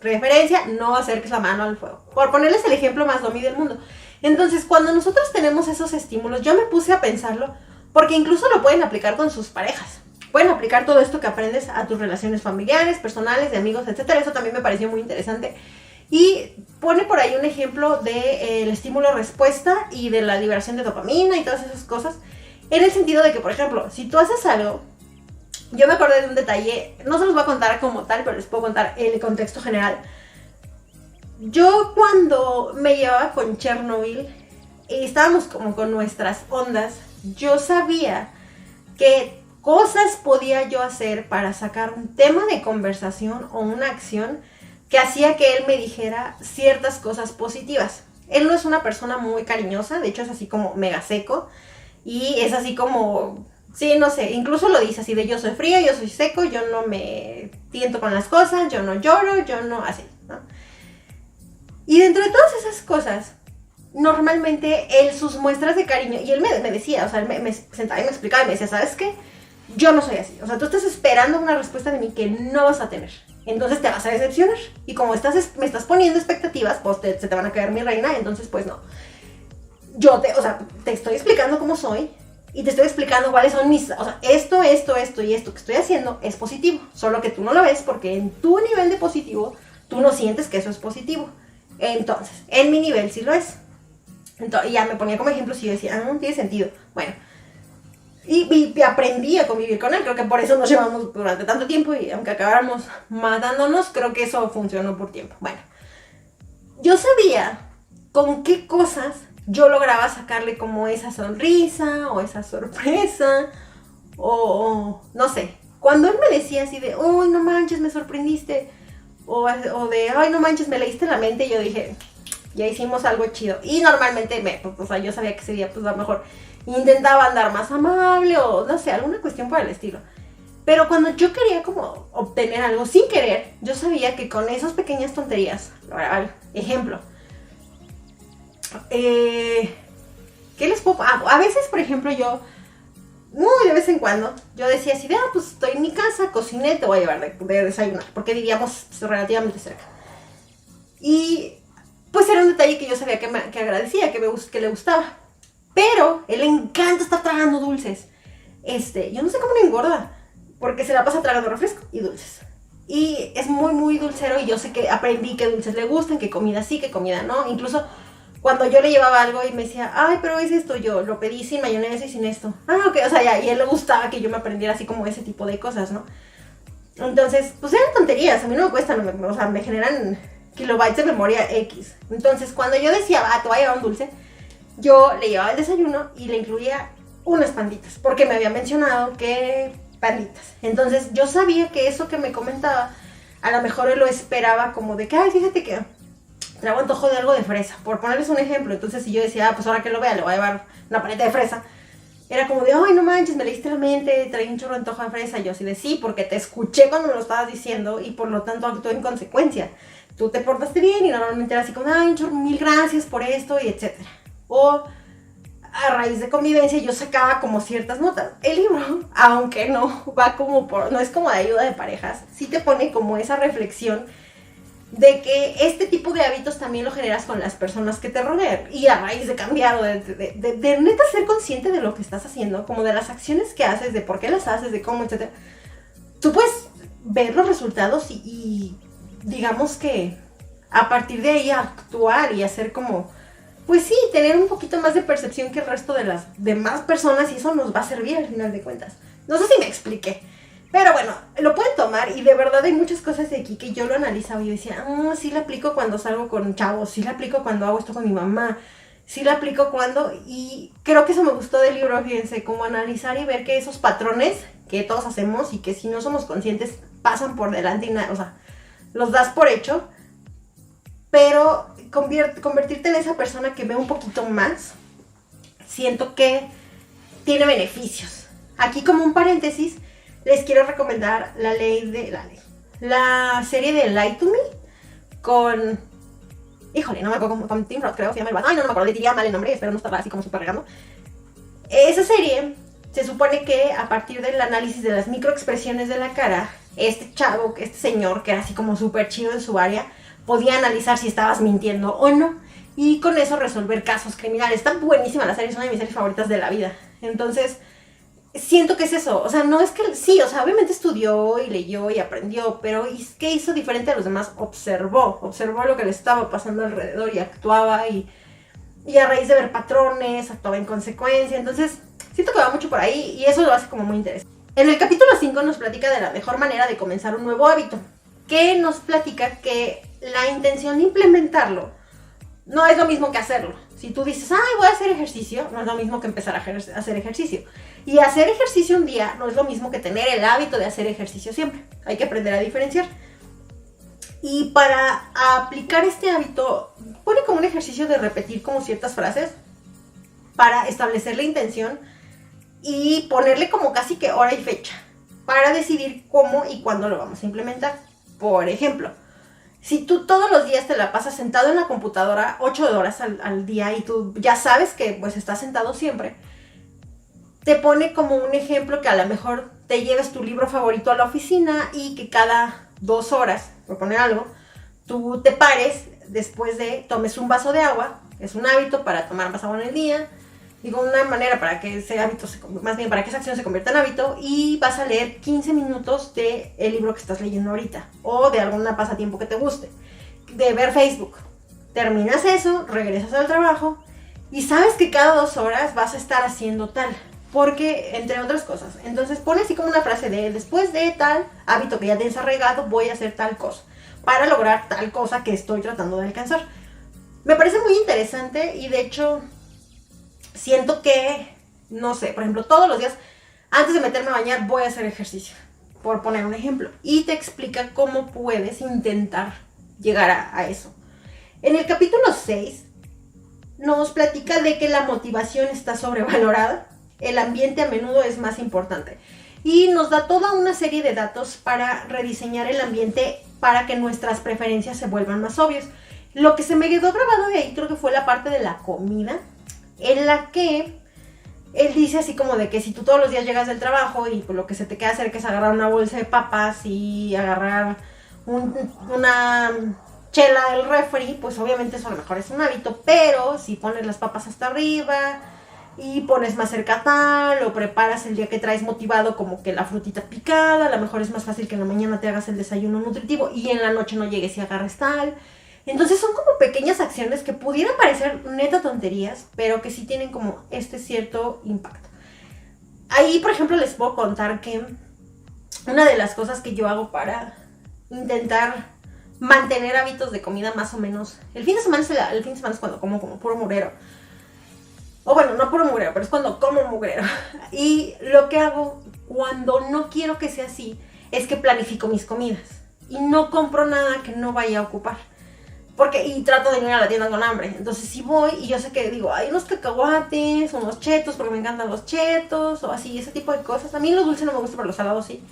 A: Referencia, no acerques la mano al fuego. Por ponerles el ejemplo más dummy del mundo. Entonces, cuando nosotros tenemos esos estímulos, yo me puse a pensarlo, porque incluso lo pueden aplicar con sus parejas. Pueden aplicar todo esto que aprendes a tus relaciones familiares, personales, de amigos, etcétera. Eso también me pareció muy interesante. Y pone por ahí un ejemplo del estímulo-respuesta y de la liberación de dopamina y todas esas cosas. En el sentido de que, por ejemplo, si tú haces algo, yo me acordé de un detalle, no se los voy a contar como tal, pero les puedo contar el contexto general. Yo cuando me llevaba con Chernobyl y estábamos como con nuestras ondas, yo sabía que cosas podía yo hacer para sacar un tema de conversación o una acción que hacía que él me dijera ciertas cosas positivas. Él no es una persona muy cariñosa, de hecho es así como mega seco y es así como, sí, no sé, incluso lo dice así de yo soy frío, yo soy seco, yo no me tiento con las cosas, yo no lloro, yo no, así, ¿no? Y dentro de todas esas cosas, normalmente él, sus muestras de cariño, y él me decía, o sea, él me sentaba y me explicaba y me decía, ¿sabes qué? Yo no soy así, o sea, tú estás esperando una respuesta de mí que no vas a tener, entonces te vas a decepcionar, y como me estás poniendo expectativas, pues se te van a caer mi reina, entonces pues no. Yo te estoy explicando cómo soy, y te estoy explicando cuáles son mis, o sea, esto y esto que estoy haciendo es positivo, solo que tú no lo ves porque en tu nivel de positivo, tú no sientes que eso es positivo. Entonces, en mi nivel sí lo es. Entonces, ya me ponía como ejemplo y yo decía, no tiene sentido. Bueno, y aprendí a convivir con él. Creo que por eso nos llevamos durante tanto tiempo y aunque acabáramos matándonos, creo que eso funcionó por tiempo. Bueno, yo sabía con qué cosas yo lograba sacarle como esa sonrisa o esa sorpresa o no sé. Cuando él me decía así de, uy, no manches, me sorprendiste. O de, ay, no manches, me leíste la mente. Y yo dije, ya hicimos algo chido. Y normalmente, o sea, yo sabía que ese día, pues a lo mejor intentaba andar más amable o no sé, alguna cuestión por el estilo. Pero cuando yo quería como obtener algo sin querer, yo sabía que con esas pequeñas tonterías, ejemplo, ¿qué les puedo? A veces, por ejemplo, yo, muy de vez en cuando, yo decía así de, pues estoy en mi casa, cociné, te voy a llevar de desayunar, porque vivíamos relativamente cerca. Y pues era un detalle que yo sabía que agradecía, que le gustaba. Pero él le encanta estar tragando dulces. Yo no sé cómo le engorda, porque se la pasa tragando refresco y dulces. Y es muy, muy dulcero y yo sé que aprendí qué dulces le gustan, qué comida sí, qué comida no. Incluso cuando yo le llevaba algo y me decía, ay, pero es esto, yo lo pedí sin mayonesa y sin esto. Ah, ok, o sea, ya, y a él le gustaba que yo me aprendiera así como ese tipo de cosas, ¿no? Entonces, pues eran tonterías, a mí no me cuestan, o sea, me generan kilobytes de memoria X. Entonces, cuando yo decía, te voy a llevar un dulce, yo le llevaba el desayuno y le incluía unas panditas, porque me había mencionado que panditas. Entonces, yo sabía que eso que me comentaba, a lo mejor él lo esperaba como de que, ay, fíjate que traigo antojo de algo de fresa, por ponerles un ejemplo. Entonces, si yo decía, pues ahora que lo vea, le voy a llevar una paleta de fresa, era como de, ay, no manches, me leíste la mente, traí un chorro de antojo de fresa. Y yo así de, sí, porque te escuché cuando me lo estabas diciendo y por lo tanto actué en consecuencia. Tú te portaste bien y normalmente era así como, ay, mil gracias por esto y etcétera. O a raíz de convivencia yo sacaba como ciertas notas. El libro, aunque no va como no es como de ayuda de parejas, sí te pone como esa reflexión de que este tipo de hábitos también lo generas con las personas que te rodean. Y a raíz de cambiar o de neta ser consciente de lo que estás haciendo, como de las acciones que haces, de por qué las haces, de cómo, etcétera, tú puedes ver los resultados y digamos que a partir de ahí actuar y hacer como, pues sí, tener un poquito más de percepción que el resto de las demás personas, y eso nos va a servir al final de cuentas. No sé si me expliqué, pero bueno, lo pueden tomar y de verdad hay muchas cosas de aquí que yo lo analizaba y yo decía, sí la aplico cuando salgo con chavos, sí la aplico cuando hago esto con mi mamá, sí la aplico cuando, y creo que eso me gustó del libro, fíjense, como analizar y ver que esos patrones que todos hacemos y que si no somos conscientes pasan por delante y nada, o sea, los das por hecho. pero convertirte en esa persona que ve un poquito más, siento que tiene beneficios. Aquí como un paréntesis, les quiero recomendar la serie de Lie to Me con, híjole, no me acuerdo, con Tim Roth, creo que se llama el vato. Ay, no me acuerdo, le diría mal el nombre, espero no estar así como súper regando. Esa serie se supone que a partir del análisis de las microexpresiones de la cara, este chavo, este señor que era así como súper chido en su área, podía analizar si estabas mintiendo o no, y con eso resolver casos criminales. Está buenísima la serie, es una de mis series favoritas de la vida. Entonces, siento que es eso, o sea, no es que, sí, o sea, obviamente estudió y leyó y aprendió, pero ¿qué hizo diferente a los demás? Observó lo que le estaba pasando alrededor y actuaba, y a raíz de ver patrones, actuaba en consecuencia. Entonces, siento que va mucho por ahí y eso lo hace como muy interesante. En el capítulo 5 nos platica de la mejor manera de comenzar un nuevo hábito, que nos platica que la intención de implementarlo no es lo mismo que hacerlo. Si tú dices, ay, voy a hacer ejercicio, no es lo mismo que empezar a hacer ejercicio. Y hacer ejercicio un día no es lo mismo que tener el hábito de hacer ejercicio siempre. Hay que aprender a diferenciar. Y para aplicar este hábito, pone como un ejercicio de repetir como ciertas frases para establecer la intención y ponerle como casi que hora y fecha para decidir cómo y cuándo lo vamos a implementar. Por ejemplo, si tú todos los días te la pasas sentado en la computadora 8 horas al día y tú ya sabes que pues estás sentado siempre, te pone como un ejemplo que a lo mejor te lleves tu libro favorito a la oficina y que cada 2 horas, por poner algo, tú te pares después de tomes un vaso de agua. Es un hábito para tomar más agua en el día. Digo, una manera para que ese hábito, más bien para que esa acción se convierta en hábito, y vas a leer 15 minutos del libro que estás leyendo ahorita o de algún pasatiempo que te guste, de ver Facebook. Terminas eso, regresas al trabajo y sabes que cada 2 horas vas a estar haciendo tal, porque entre otras cosas, entonces pone así como una frase de después de tal hábito que ya tienes arraigado, voy a hacer tal cosa para lograr tal cosa que estoy tratando de alcanzar. Me parece muy interesante y de hecho siento que, no sé, por ejemplo, todos los días antes de meterme a bañar voy a hacer ejercicio, por poner un ejemplo, y te explica cómo puedes intentar llegar a eso. En el capítulo 6 nos platica de que la motivación está sobrevalorada, el ambiente a menudo es más importante, y nos da toda una serie de datos para rediseñar el ambiente para que nuestras preferencias se vuelvan más obvias. Lo que se me quedó grabado de ahí creo que fue la parte de la comida, en la que él dice así como de que si tú todos los días llegas del trabajo y pues lo que se te queda hacer que es agarrar una bolsa de papas y agarrar una chela del refri, pues obviamente eso a lo mejor es un hábito, pero si pones las papas hasta arriba y pones más cerca tal, o preparas el día que traes motivado como que la frutita picada, a lo mejor es más fácil que en la mañana te hagas el desayuno nutritivo y en la noche no llegues y agarres tal. Entonces son como pequeñas acciones que pudieran parecer neta tonterías, pero que sí tienen como este cierto impacto. Ahí, por ejemplo, les puedo contar que una de las cosas que yo hago para intentar mantener hábitos de comida más o menos, el fin de semana es cuando como puro mugrero. O bueno, no puro mugrero, pero es cuando como mugrero. Y lo que hago cuando no quiero que sea así es que planifico mis comidas y no compro nada que no vaya a ocupar. Y trato de no ir a la tienda con hambre. Entonces si voy y yo sé que digo, hay unos cacahuates, unos chetos, porque me encantan los chetos, o así, ese tipo de cosas. A mí lo dulce no me gusta, pero los salados sí.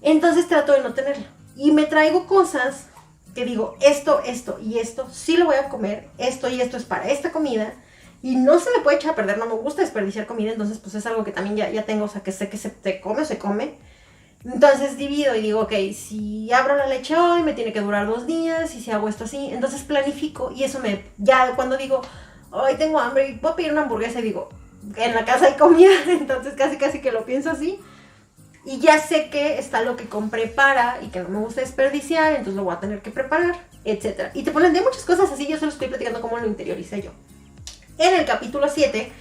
A: Entonces trato de no tenerlo. Y me traigo cosas que digo, esto y esto sí lo voy a comer, esto y esto es para esta comida. Y no se me puede echar a perder, no me gusta desperdiciar comida, entonces pues es algo que también ya tengo, o sea, que sé que se come o se come. Entonces divido y digo, ok, si abro la leche hoy me tiene que durar 2 días, y si hago esto así, entonces planifico, y eso ya cuando digo, hoy tengo hambre y voy a pedir una hamburguesa, y digo, en la casa hay comida, entonces casi que lo pienso así, y ya sé que está lo que compré y que no me gusta desperdiciar, entonces lo voy a tener que preparar, etc. Y te ponen de muchas cosas así, yo se lo estoy platicando cómo lo interioricé yo. En el capítulo 7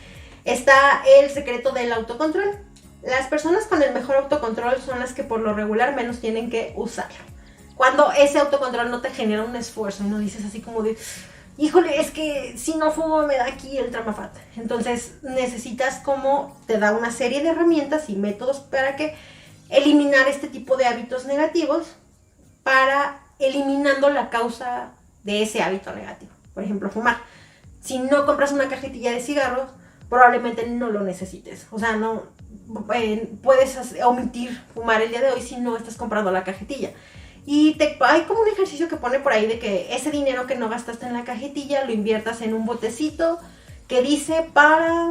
A: está el secreto del autocontrol. Las personas con el mejor autocontrol son las que por lo regular menos tienen que usarlo. Cuando ese autocontrol no te genera un esfuerzo y no dices así como de, híjole, es que si no fumo me da aquí el tramafat. Entonces necesitas te da una serie de herramientas y métodos para que eliminar este tipo de hábitos negativos, para eliminando la causa de ese hábito negativo. Por ejemplo, fumar. Si no compras una cajetilla de cigarros, probablemente no lo necesites. O sea, no puedes omitir fumar el día de hoy si no estás comprando la cajetilla. Y hay como un ejercicio que pone por ahí de que ese dinero que no gastaste en la cajetilla lo inviertas en un botecito que dice para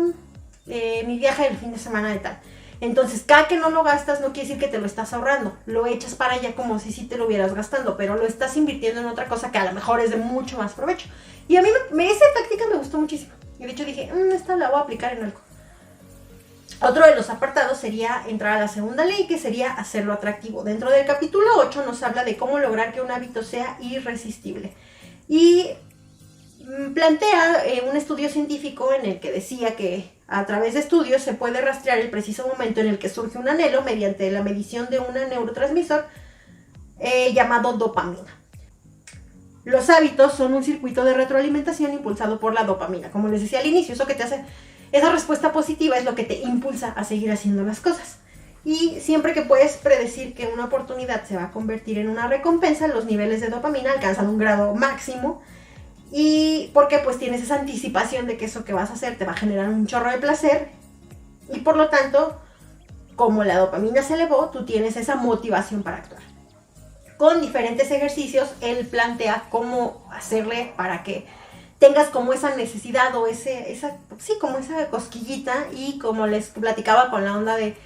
A: mi viaje del fin de semana de tal. Entonces, cada que no lo gastas no quiere decir que te lo estás ahorrando. Lo echas para allá como si sí te lo hubieras gastando, pero lo estás invirtiendo en otra cosa que a lo mejor es de mucho más provecho. Y a mí esa táctica me gustó muchísimo. Y de hecho dije, esta la voy a aplicar en algo. Otro de los apartados sería entrar a la segunda ley, que sería hacerlo atractivo. Dentro del capítulo 8 nos habla de cómo lograr que un hábito sea irresistible. Y plantea un estudio científico en el que decía que a través de estudios se puede rastrear el preciso momento en el que surge un anhelo mediante la medición de un neurotransmisor llamado dopamina. Los hábitos son un circuito de retroalimentación impulsado por la dopamina. Como les decía al inicio, eso que te hace, esa respuesta positiva es lo que te impulsa a seguir haciendo las cosas. Y siempre que puedes predecir que una oportunidad se va a convertir en una recompensa, los niveles de dopamina alcanzan un grado máximo. Y porque pues tienes esa anticipación de que eso que vas a hacer te va a generar un chorro de placer. Y por lo tanto, como la dopamina se elevó, tú tienes esa motivación para actuar. Con diferentes ejercicios, él plantea cómo hacerle para que tengas como esa necesidad o como esa cosquillita. Y como les platicaba con la onda de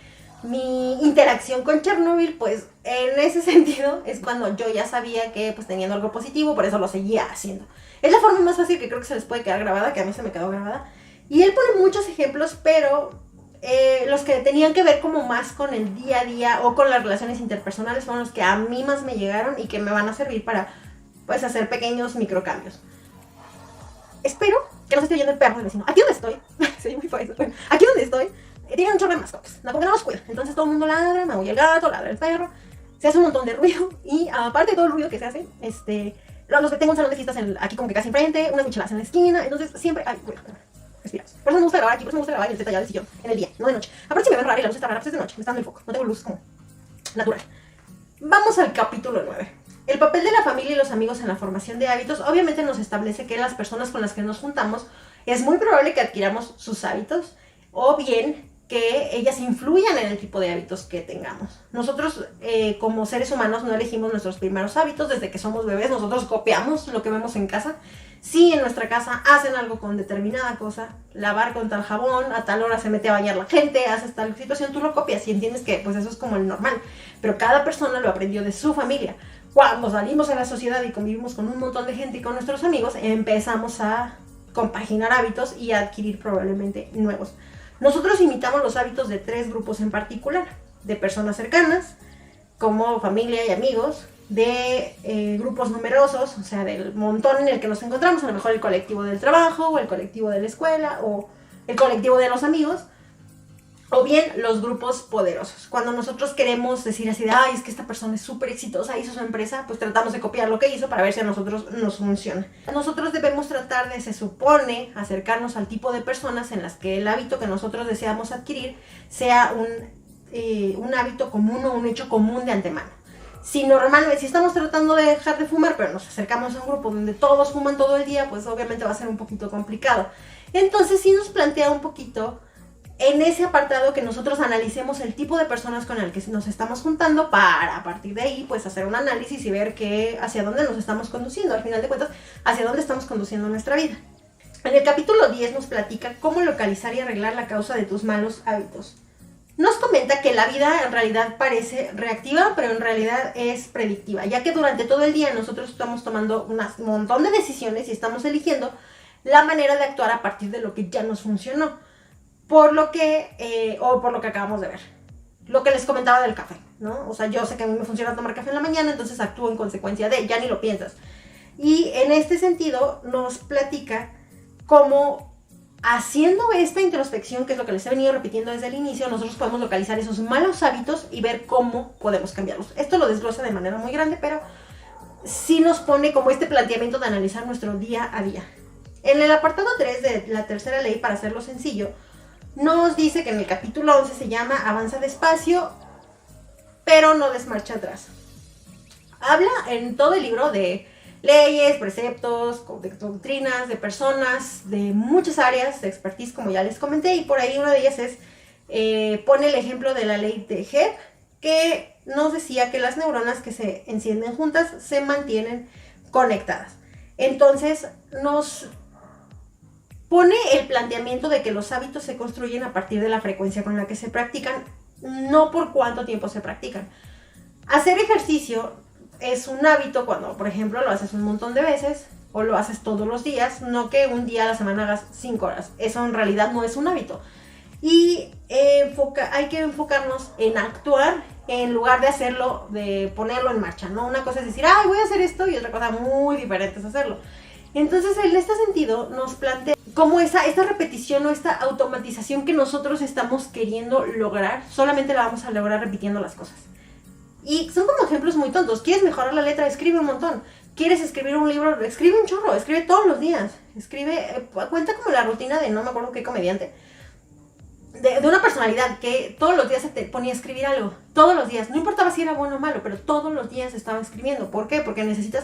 A: mi interacción con Chernobyl, pues en ese sentido es cuando yo ya sabía que pues teniendo algo positivo, por eso lo seguía haciendo. Es la forma más fácil que creo que se les puede quedar grabada, que a mí se me quedó grabada. Y él pone muchos ejemplos, pero los que tenían que ver como más con el día a día o con las relaciones interpersonales fueron los que a mí más me llegaron y que me van a servir para pues hacer pequeños microcambios. Espero que no se esté oyendo el perro del vecino. Aquí donde estoy, sí, muy fácil. Bueno, aquí donde estoy, tienen un chorro de mascotas, ¿no? Porque no los cuidan. Entonces todo el mundo ladra, maulla el gato, ladra el perro, se hace un montón de ruido. Y aparte de todo el ruido que se hace, los que tengo un salón de fiestas aquí como que casi enfrente, unas micheladas en la esquina, entonces siempre hay ruido. Respirados. Por eso me gusta grabar aquí, por eso me gusta grabar en el tallado del sillón, en el día, no de noche. Aparte si me ven rara y la luz está rara, pues es de noche, me está dando el foco, no tengo luz como natural. Vamos al capítulo 9. El papel de la familia y los amigos en la formación de hábitos obviamente nos establece que las personas con las que nos juntamos es muy probable que adquiramos sus hábitos o bien que ellas influyan en el tipo de hábitos que tengamos. Nosotros como seres humanos no elegimos nuestros primeros hábitos desde que somos bebés, nosotros copiamos lo que vemos en casa. Si en nuestra casa hacen algo con determinada cosa, lavar con tal jabón, a tal hora se mete a bañar la gente, haces tal situación, tú lo copias y entiendes que pues eso es como el normal. Pero cada persona lo aprendió de su familia. Cuando salimos a la sociedad y convivimos con un montón de gente y con nuestros amigos, empezamos a compaginar hábitos y a adquirir probablemente nuevos. Nosotros imitamos los hábitos de 3 grupos en particular, de personas cercanas, como familia y amigos, de grupos numerosos, o sea, del montón en el que nos encontramos, a lo mejor el colectivo del trabajo, o el colectivo de la escuela, o el colectivo de los amigos, o bien los grupos poderosos. Cuando nosotros queremos decir así de, ay, es que esta persona es súper exitosa, hizo su empresa, pues tratamos de copiar lo que hizo para ver si a nosotros nos funciona. Nosotros debemos tratar de, se supone, acercarnos al tipo de personas en las que el hábito que nosotros deseamos adquirir sea un hábito común o un hecho común de antemano. Si estamos tratando de dejar de fumar, pero nos acercamos a un grupo donde todos fuman todo el día, pues obviamente va a ser un poquito complicado. Entonces sí nos plantea un poquito en ese apartado que nosotros analicemos el tipo de personas con el que nos estamos juntando para a partir de ahí pues hacer un análisis y ver hacia dónde nos estamos conduciendo, al final de cuentas, hacia dónde estamos conduciendo nuestra vida. En el capítulo 10 nos platica cómo localizar y arreglar la causa de tus malos hábitos. Nos comenta que la vida en realidad parece reactiva, pero en realidad es predictiva, ya que durante todo el día nosotros estamos tomando un montón de decisiones y estamos eligiendo la manera de actuar a partir de lo que ya nos funcionó, por lo que acabamos de ver. Lo que les comentaba del café, ¿no? O sea, yo sé que a mí me funciona tomar café en la mañana, entonces actúo en consecuencia de, ya ni lo piensas. Y en este sentido nos platica cómo haciendo esta introspección, que es lo que les he venido repitiendo desde el inicio, nosotros podemos localizar esos malos hábitos y ver cómo podemos cambiarlos. Esto lo desglosa de manera muy grande, pero sí nos pone como este planteamiento de analizar nuestro día a día. En el apartado 3 de la tercera ley, para hacerlo sencillo, nos dice que en el capítulo 11 se llama Avanza despacio, pero no des marcha atrás. Habla en todo el libro de leyes, preceptos, de doctrinas, de personas, de muchas áreas de expertise, como ya les comenté, y por ahí una de ellas es, pone el ejemplo de la ley de Hebb, que nos decía que las neuronas que se encienden juntas se mantienen conectadas. Entonces nos pone el planteamiento de que los hábitos se construyen a partir de la frecuencia con la que se practican, no por cuánto tiempo se practican. Hacer ejercicio es un hábito cuando, por ejemplo, lo haces un montón de veces o lo haces todos los días, no que un día a la semana hagas 5 horas. Eso en realidad no es un hábito. Y hay que enfocarnos en actuar en lugar de hacerlo, de ponerlo en marcha, ¿no? Una cosa es decir, ay, voy a hacer esto, y otra cosa muy diferente es hacerlo. Entonces, en este sentido, nos plantea cómo esta repetición o esta automatización que nosotros estamos queriendo lograr, solamente la vamos a lograr repitiendo las cosas. Y son como ejemplos muy tontos. ¿Quieres mejorar la letra? Escribe un montón. ¿Quieres escribir un libro? Escribe un chorro, escribe todos los días. Escribe, cuenta como la rutina de no me acuerdo qué comediante. De una personalidad que todos los días se te ponía a escribir algo. Todos los días. No importaba si era bueno o malo, pero todos los días estaba escribiendo. ¿Por qué? Porque necesitas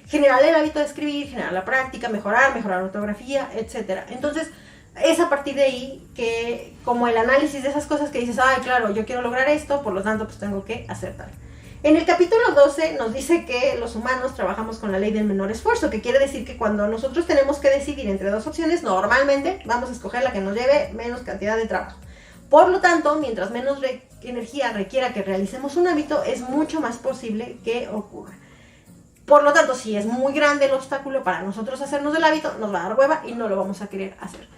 A: generar el hábito de escribir, generar la práctica, mejorar la ortografía, etc. Entonces, es a partir de ahí que, como el análisis de esas cosas que dices, ay, claro, yo quiero lograr esto, por lo tanto, pues tengo que hacer tal. En el capítulo 12 nos dice que los humanos trabajamos con la ley del menor esfuerzo, que quiere decir que cuando nosotros tenemos que decidir entre dos opciones, normalmente vamos a escoger la que nos lleve menos cantidad de trabajo. Por lo tanto, mientras menos energía requiera que realicemos un hábito, es mucho más posible que ocurra. Por lo tanto, si es muy grande el obstáculo para nosotros hacernos del hábito, nos va a dar hueva y no lo vamos a querer hacer.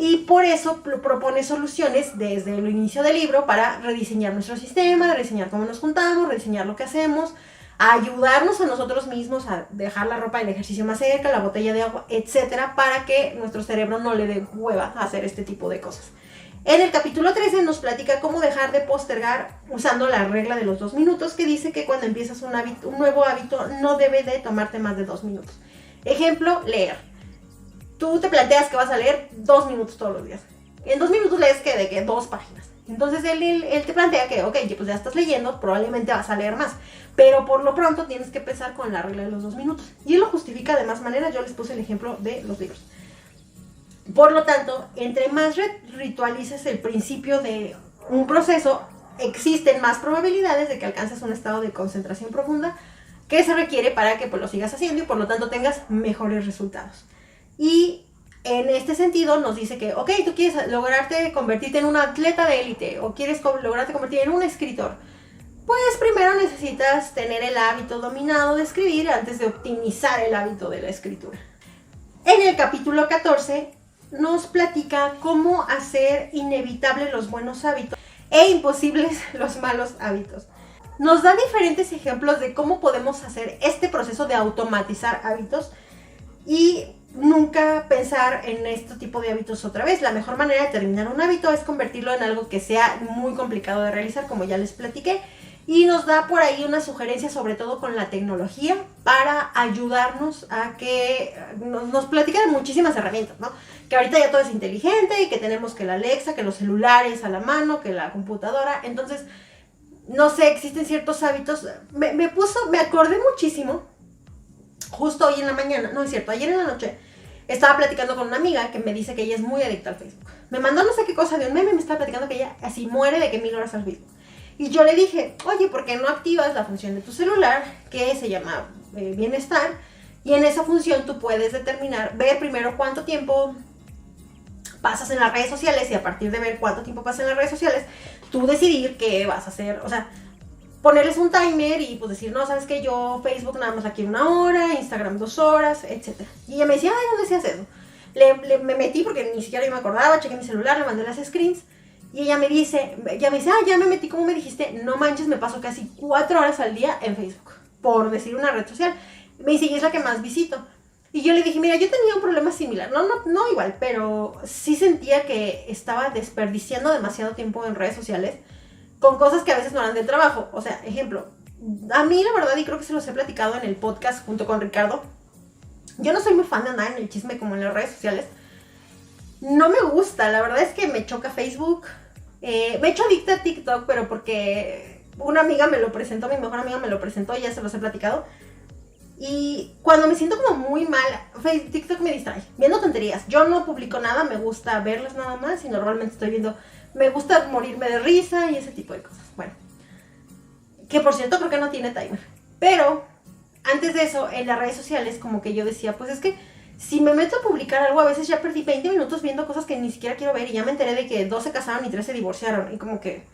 A: Y por eso propone soluciones desde el inicio del libro para rediseñar nuestro sistema, rediseñar cómo nos juntamos, rediseñar lo que hacemos, ayudarnos a nosotros mismos a dejar la ropa del ejercicio más cerca, la botella de agua, etcétera, para que nuestro cerebro no le dé hueva a hacer este tipo de cosas. En el capítulo 13 nos platica cómo dejar de postergar usando la regla de los 2 minutos, que dice que cuando empiezas un nuevo hábito no debe de tomarte más de 2 minutos. Ejemplo, leer. Tú te planteas que vas a leer 2 minutos todos los días. En 2 minutos lees que de 2 páginas. Entonces él te plantea que, ok, pues ya estás leyendo, probablemente vas a leer más. Pero por lo pronto tienes que empezar con la regla de los 2 minutos. Y él lo justifica de más maneras. Yo les puse el ejemplo de los libros. Por lo tanto, entre más ritualices el principio de un proceso, existen más probabilidades de que alcances un estado de concentración profunda que se requiere para que pues, lo sigas haciendo y por lo tanto tengas mejores resultados. Y en este sentido nos dice que, ok, tú quieres convertirte en un atleta de élite o quieres lograrte convertir en un escritor. Pues primero necesitas tener el hábito dominado de escribir antes de optimizar el hábito de la escritura. En el capítulo 14 nos platica cómo hacer inevitables los buenos hábitos e imposibles los malos hábitos. Nos da diferentes ejemplos de cómo podemos hacer este proceso de automatizar hábitos y nunca pensar en este tipo de hábitos otra vez. La mejor manera de terminar un hábito es convertirlo en algo que sea muy complicado de realizar, como ya les platiqué. Y nos da por ahí una sugerencia, sobre todo con la tecnología, para ayudarnos a que nos platica de muchísimas herramientas, ¿no? Que ahorita ya todo es inteligente y que tenemos que la Alexa, que los celulares a la mano, que la computadora. Entonces, no sé, existen ciertos hábitos. Me acordé muchísimo, justo hoy en la mañana, no es cierto, ayer en la noche, estaba platicando con una amiga que me dice que ella es muy adicta al Facebook. Me mandó no sé qué cosa de un meme y me estaba platicando que ella así muere de que 1000 horas al Facebook. Y yo le dije, oye, ¿por qué no activas la función de tu celular que se llama bienestar? Y en esa función tú puedes ver primero cuánto tiempo pasas en las redes sociales y a partir de ver cuánto tiempo pasas en las redes sociales, tú decidir qué vas a hacer. O sea, ponerles un timer y pues decir, no, ¿sabes qué? Yo Facebook nada más la quiero 1 hora, Instagram 2 horas, etc. Y ella me decía, ay, ¿dónde se hace eso? Me metí porque ni siquiera yo me acordaba, chequé mi celular, le mandé las screens. Y ella me dice, ya me metí como me dijiste, no manches, me paso casi 4 horas al día en Facebook, por decir una red social. Me dice, y es la que más visito. Y yo le dije, mira, yo tenía un problema similar, no igual, pero sí sentía que estaba desperdiciando demasiado tiempo en redes sociales con cosas que a veces no eran del trabajo. O sea, ejemplo, a mí la verdad, y creo que se los he platicado en el podcast junto con Ricardo, yo no soy muy fan de andar en el chisme como en las redes sociales. No me gusta, la verdad es que me choca Facebook. Me he hecho adicta a TikTok, pero porque una amiga me lo presentó, mi mejor amiga me lo presentó y ya se los he platicado. Y cuando me siento como muy mal, TikTok me distrae, viendo tonterías. Yo no publico nada, me gusta verlas nada más y normalmente estoy viendo, me gusta morirme de risa y ese tipo de cosas. Bueno, que por cierto creo que no tiene timer. Pero antes de eso, en las redes sociales como que yo decía, pues es que si me meto a publicar algo, a veces ya perdí 20 minutos viendo cosas que ni siquiera quiero ver y ya me enteré de que 2 se casaron y 3 se divorciaron y como que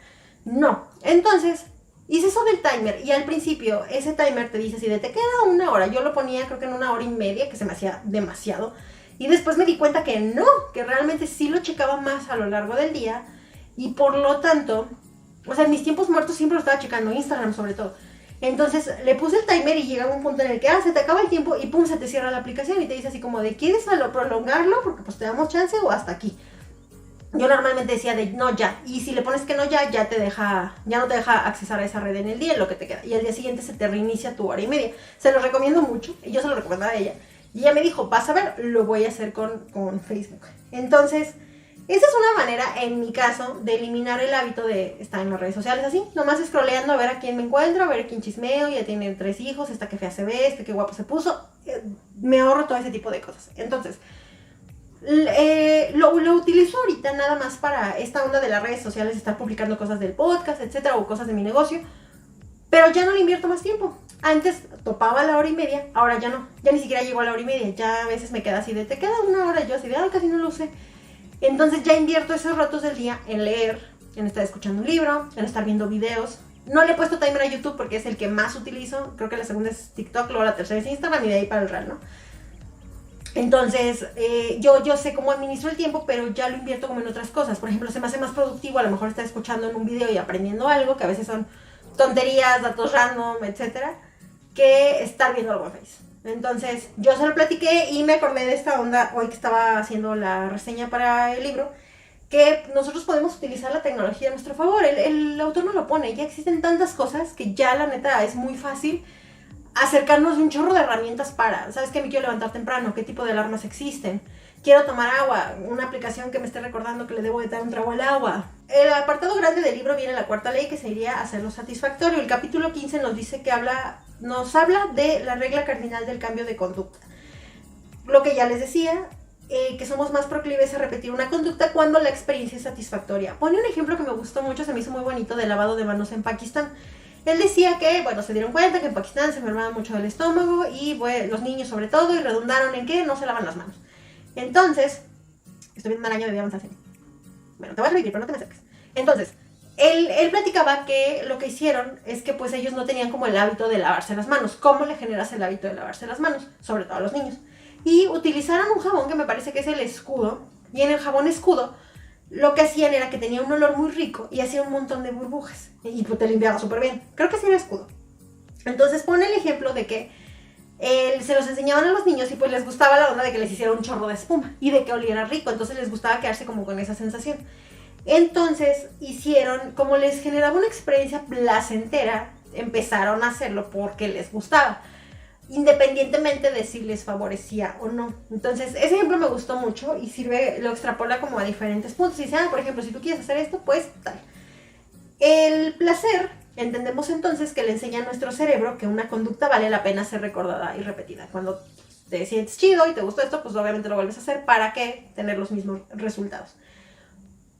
A: no. Entonces hice eso del timer y al principio ese timer te dice así de te queda 1 hora. Yo lo ponía creo que en 1 hora y media, que se me hacía demasiado. Y después me di cuenta que no, que realmente sí lo checaba más a lo largo del día y por lo tanto, o sea, en mis tiempos muertos siempre lo estaba checando, Instagram sobre todo. Entonces le puse el timer y llegaba un punto en el que se te acaba el tiempo y pum, se te cierra la aplicación y te dice así como de ¿quieres prolongarlo? Porque pues te damos chance o hasta aquí. Yo normalmente decía de no ya, y si le pones que no ya, ya no te deja accesar a esa red en el día, en lo que te queda. Y al día siguiente se te reinicia tu 1 hora y media. Se lo recomiendo mucho, y yo se lo recomendaba a ella. Y ella me dijo, vas a ver, lo voy a hacer con Facebook. Entonces, esa es una manera, en mi caso, de eliminar el hábito de estar en las redes sociales así, nomás scrolleando a ver a quién me encuentro, a ver a quién chismeo, ya tiene 3 hijos, esta que fea se ve, este que guapo se puso, me ahorro todo ese tipo de cosas. Entonces, lo utilizo ahorita nada más para esta onda de las redes sociales, estar publicando cosas del podcast, etcétera, o cosas de mi negocio, pero ya no le invierto más tiempo. Antes topaba la 1 hora y media, ahora ya no, ya ni siquiera llego a la 1 hora y media, ya a veces me queda así de, te queda 1 hora, yo así de, casi no lo usé. Entonces ya invierto esos ratos del día en leer, en estar escuchando un libro, en estar viendo videos. No le he puesto timer a YouTube porque es el que más utilizo. Creo que la segunda es TikTok, luego la tercera es Instagram y de ahí para el real, ¿no? Entonces yo sé cómo administro el tiempo, pero ya lo invierto como en otras cosas. Por ejemplo, se me hace más productivo a lo mejor estar escuchando en un video y aprendiendo algo, que a veces son tonterías, datos random, etcétera, que estar viendo algo en Facebook. Entonces yo se lo platiqué y me acordé de esta onda hoy que estaba haciendo la reseña para el libro, que nosotros podemos utilizar la tecnología a nuestro favor. El autor nos lo pone, ya existen tantas cosas que ya la neta es muy fácil acercarnos de un chorro de herramientas para, ¿sabes qué? Me quiero levantar temprano, ¿qué tipo de alarmas existen? Quiero tomar agua, una aplicación que me esté recordando que le debo de dar un trago al agua. El apartado grande del libro viene la 4ª ley, que sería hacerlo satisfactorio. El capítulo 15 nos dice que nos habla de la regla cardinal del cambio de conducta. Lo que ya les decía, que somos más proclives a repetir una conducta cuando la experiencia es satisfactoria. Pone un ejemplo que me gustó mucho, se me hizo muy bonito, de lavado de manos en Pakistán. Él decía que, bueno, se dieron cuenta que en Pakistán se enfermaban mucho del estómago y bueno, los niños sobre todo, y redundaron en que no se lavan las manos. Entonces, estoy viendo un araña, debía avanzar. Bueno, te voy a repetir, pero no te me acerques. Entonces, él platicaba que lo que hicieron es que pues ellos no tenían como el hábito de lavarse las manos. ¿Cómo le generas el hábito de lavarse las manos? Sobre todo a los niños. Y utilizaron un jabón que me parece que es el Escudo. Y en el jabón Escudo lo que hacían era que tenía un olor muy rico y hacía un montón de burbujas. Y pues te limpiaba súper bien. Creo que sí era Escudo. Entonces pone el ejemplo de que se los enseñaban a los niños y pues les gustaba la onda de que les hiciera un chorro de espuma y de que oliera rico. Entonces les gustaba quedarse como con esa sensación. Entonces hicieron, como les generaba una experiencia placentera, empezaron a hacerlo porque les gustaba, independientemente de si les favorecía o no. Entonces ese ejemplo me gustó mucho y sirve, lo extrapola como a diferentes puntos. Y dice, por ejemplo, si tú quieres hacer esto, pues tal. El placer, entendemos entonces que le enseña a nuestro cerebro que una conducta vale la pena ser recordada y repetida. Cuando te sientes chido y te gustó esto, pues obviamente lo vuelves a hacer para que tener los mismos resultados.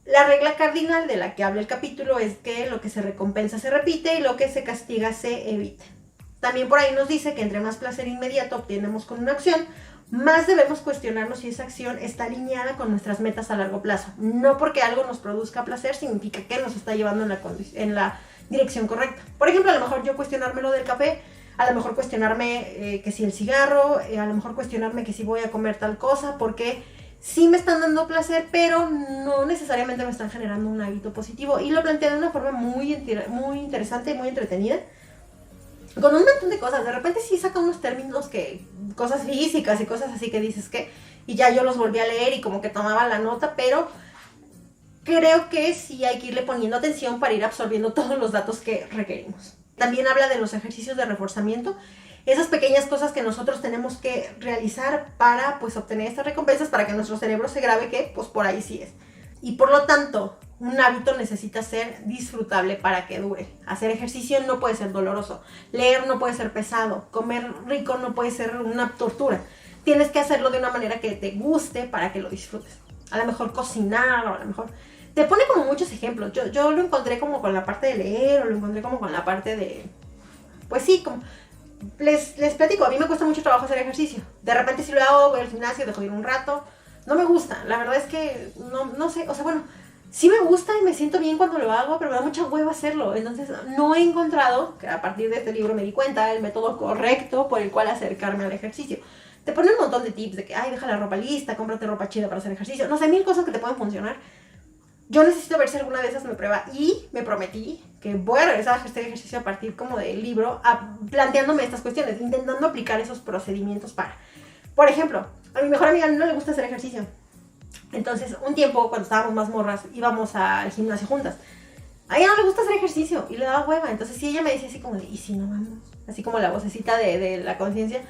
A: La regla cardinal de la que habla el capítulo es que lo que se recompensa se repite y lo que se castiga se evita. También por ahí nos dice que entre más placer inmediato obtenemos con una acción, más debemos cuestionarnos si esa acción está alineada con nuestras metas a largo plazo. No porque algo nos produzca placer significa que nos está llevando en la dirección correcta. Por ejemplo, a lo mejor yo cuestionarme lo del café, a lo mejor cuestionarme que si el cigarro, a lo mejor cuestionarme que si voy a comer tal cosa, porque sí me están dando placer, pero no necesariamente me están generando un hábito positivo. Y lo plantea de una forma muy interesante y muy entretenida, con un montón de cosas. De repente sí saca unos términos cosas físicas y cosas así que dices que, y ya yo los volví a leer y como que tomaba la nota, pero creo que sí hay que irle poniendo atención para ir absorbiendo todos los datos que requerimos. También habla de los ejercicios de reforzamiento, esas pequeñas cosas que nosotros tenemos que realizar para pues obtener estas recompensas, para que nuestro cerebro se grabe que pues por ahí sí es. y por lo tanto un hábito necesita ser disfrutable para que dure. Hacer ejercicio no puede ser doloroso, leer no puede ser pesado, comer rico no puede ser una tortura. Tienes que hacerlo de una manera que te guste para que lo disfrutes. A lo mejor cocinar, o a lo mejor... Te pone como muchos ejemplos. Yo lo encontré como con la parte de leer, o lo encontré como con la parte de... Pues sí, como... Les platico, a mí me cuesta mucho trabajo hacer ejercicio. De repente si lo hago, voy al gimnasio, dejo de ir un rato. No me gusta, la verdad es que no sé, o sea, bueno, sí me gusta y me siento bien cuando lo hago, pero me da mucha hueva hacerlo. Entonces no he encontrado, que a partir de este libro me di cuenta, el método correcto por el cual acercarme al ejercicio. Te ponen un montón de tips de que, ay, deja la ropa lista, cómprate ropa chida para hacer ejercicio. No sé, 1000 cosas que te pueden funcionar. Yo necesito ver si alguna de esas me prueba y me prometí que voy a regresar a hacer ejercicio a partir como del libro, planteándome estas cuestiones, intentando aplicar esos procedimientos para... Por ejemplo, a mi mejor amiga no le gusta hacer ejercicio. Entonces, un tiempo, cuando estábamos más morras, íbamos al gimnasio juntas. A ella no le gusta hacer ejercicio y le daba hueva. Entonces, si ella me decía así como de, ¿y si no vamos? Así como la vocecita de la conciencia.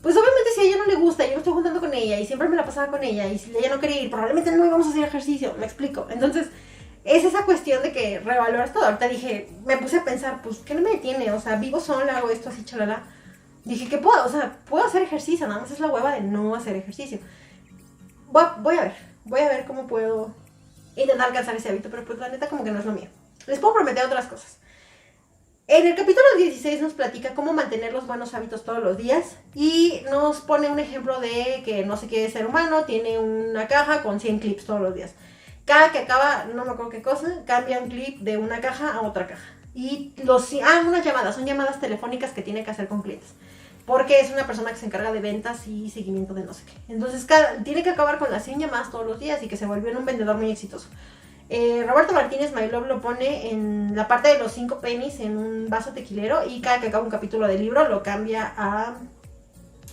A: Pues obviamente si a ella no le gusta, yo me estoy juntando con ella y siempre me la pasaba con ella, y si ella no quería ir, probablemente no íbamos a hacer ejercicio, me explico. Entonces, es esa cuestión de que revaloras todo. Ahorita dije, me puse a pensar, pues, ¿qué no me detiene? O sea, vivo sola, hago esto así, chalala. Dije, ¿qué puedo? O sea, puedo hacer ejercicio, nada más es la hueva de no hacer ejercicio. Voy a ver cómo puedo intentar alcanzar ese hábito, pero pues la neta como que no es lo mío. Les puedo prometer otras cosas. En el capítulo 16 nos platica cómo mantener los buenos hábitos todos los días y nos pone un ejemplo de que no sé qué ser humano tiene una caja con 100 clips todos los días. Cada que acaba, no me acuerdo qué cosa, cambia un clip de una caja a otra caja. Y unas llamadas, son llamadas telefónicas que tiene que hacer con clientes. Porque es una persona que se encarga de ventas y seguimiento de no sé qué. Entonces tiene que acabar con las 100 llamadas todos los días y que se volvió en un vendedor muy exitoso. Roberto Martínez Mailov lo pone en la parte de los 5 pennies en un vaso tequilero y cada que acaba un capítulo del libro lo cambia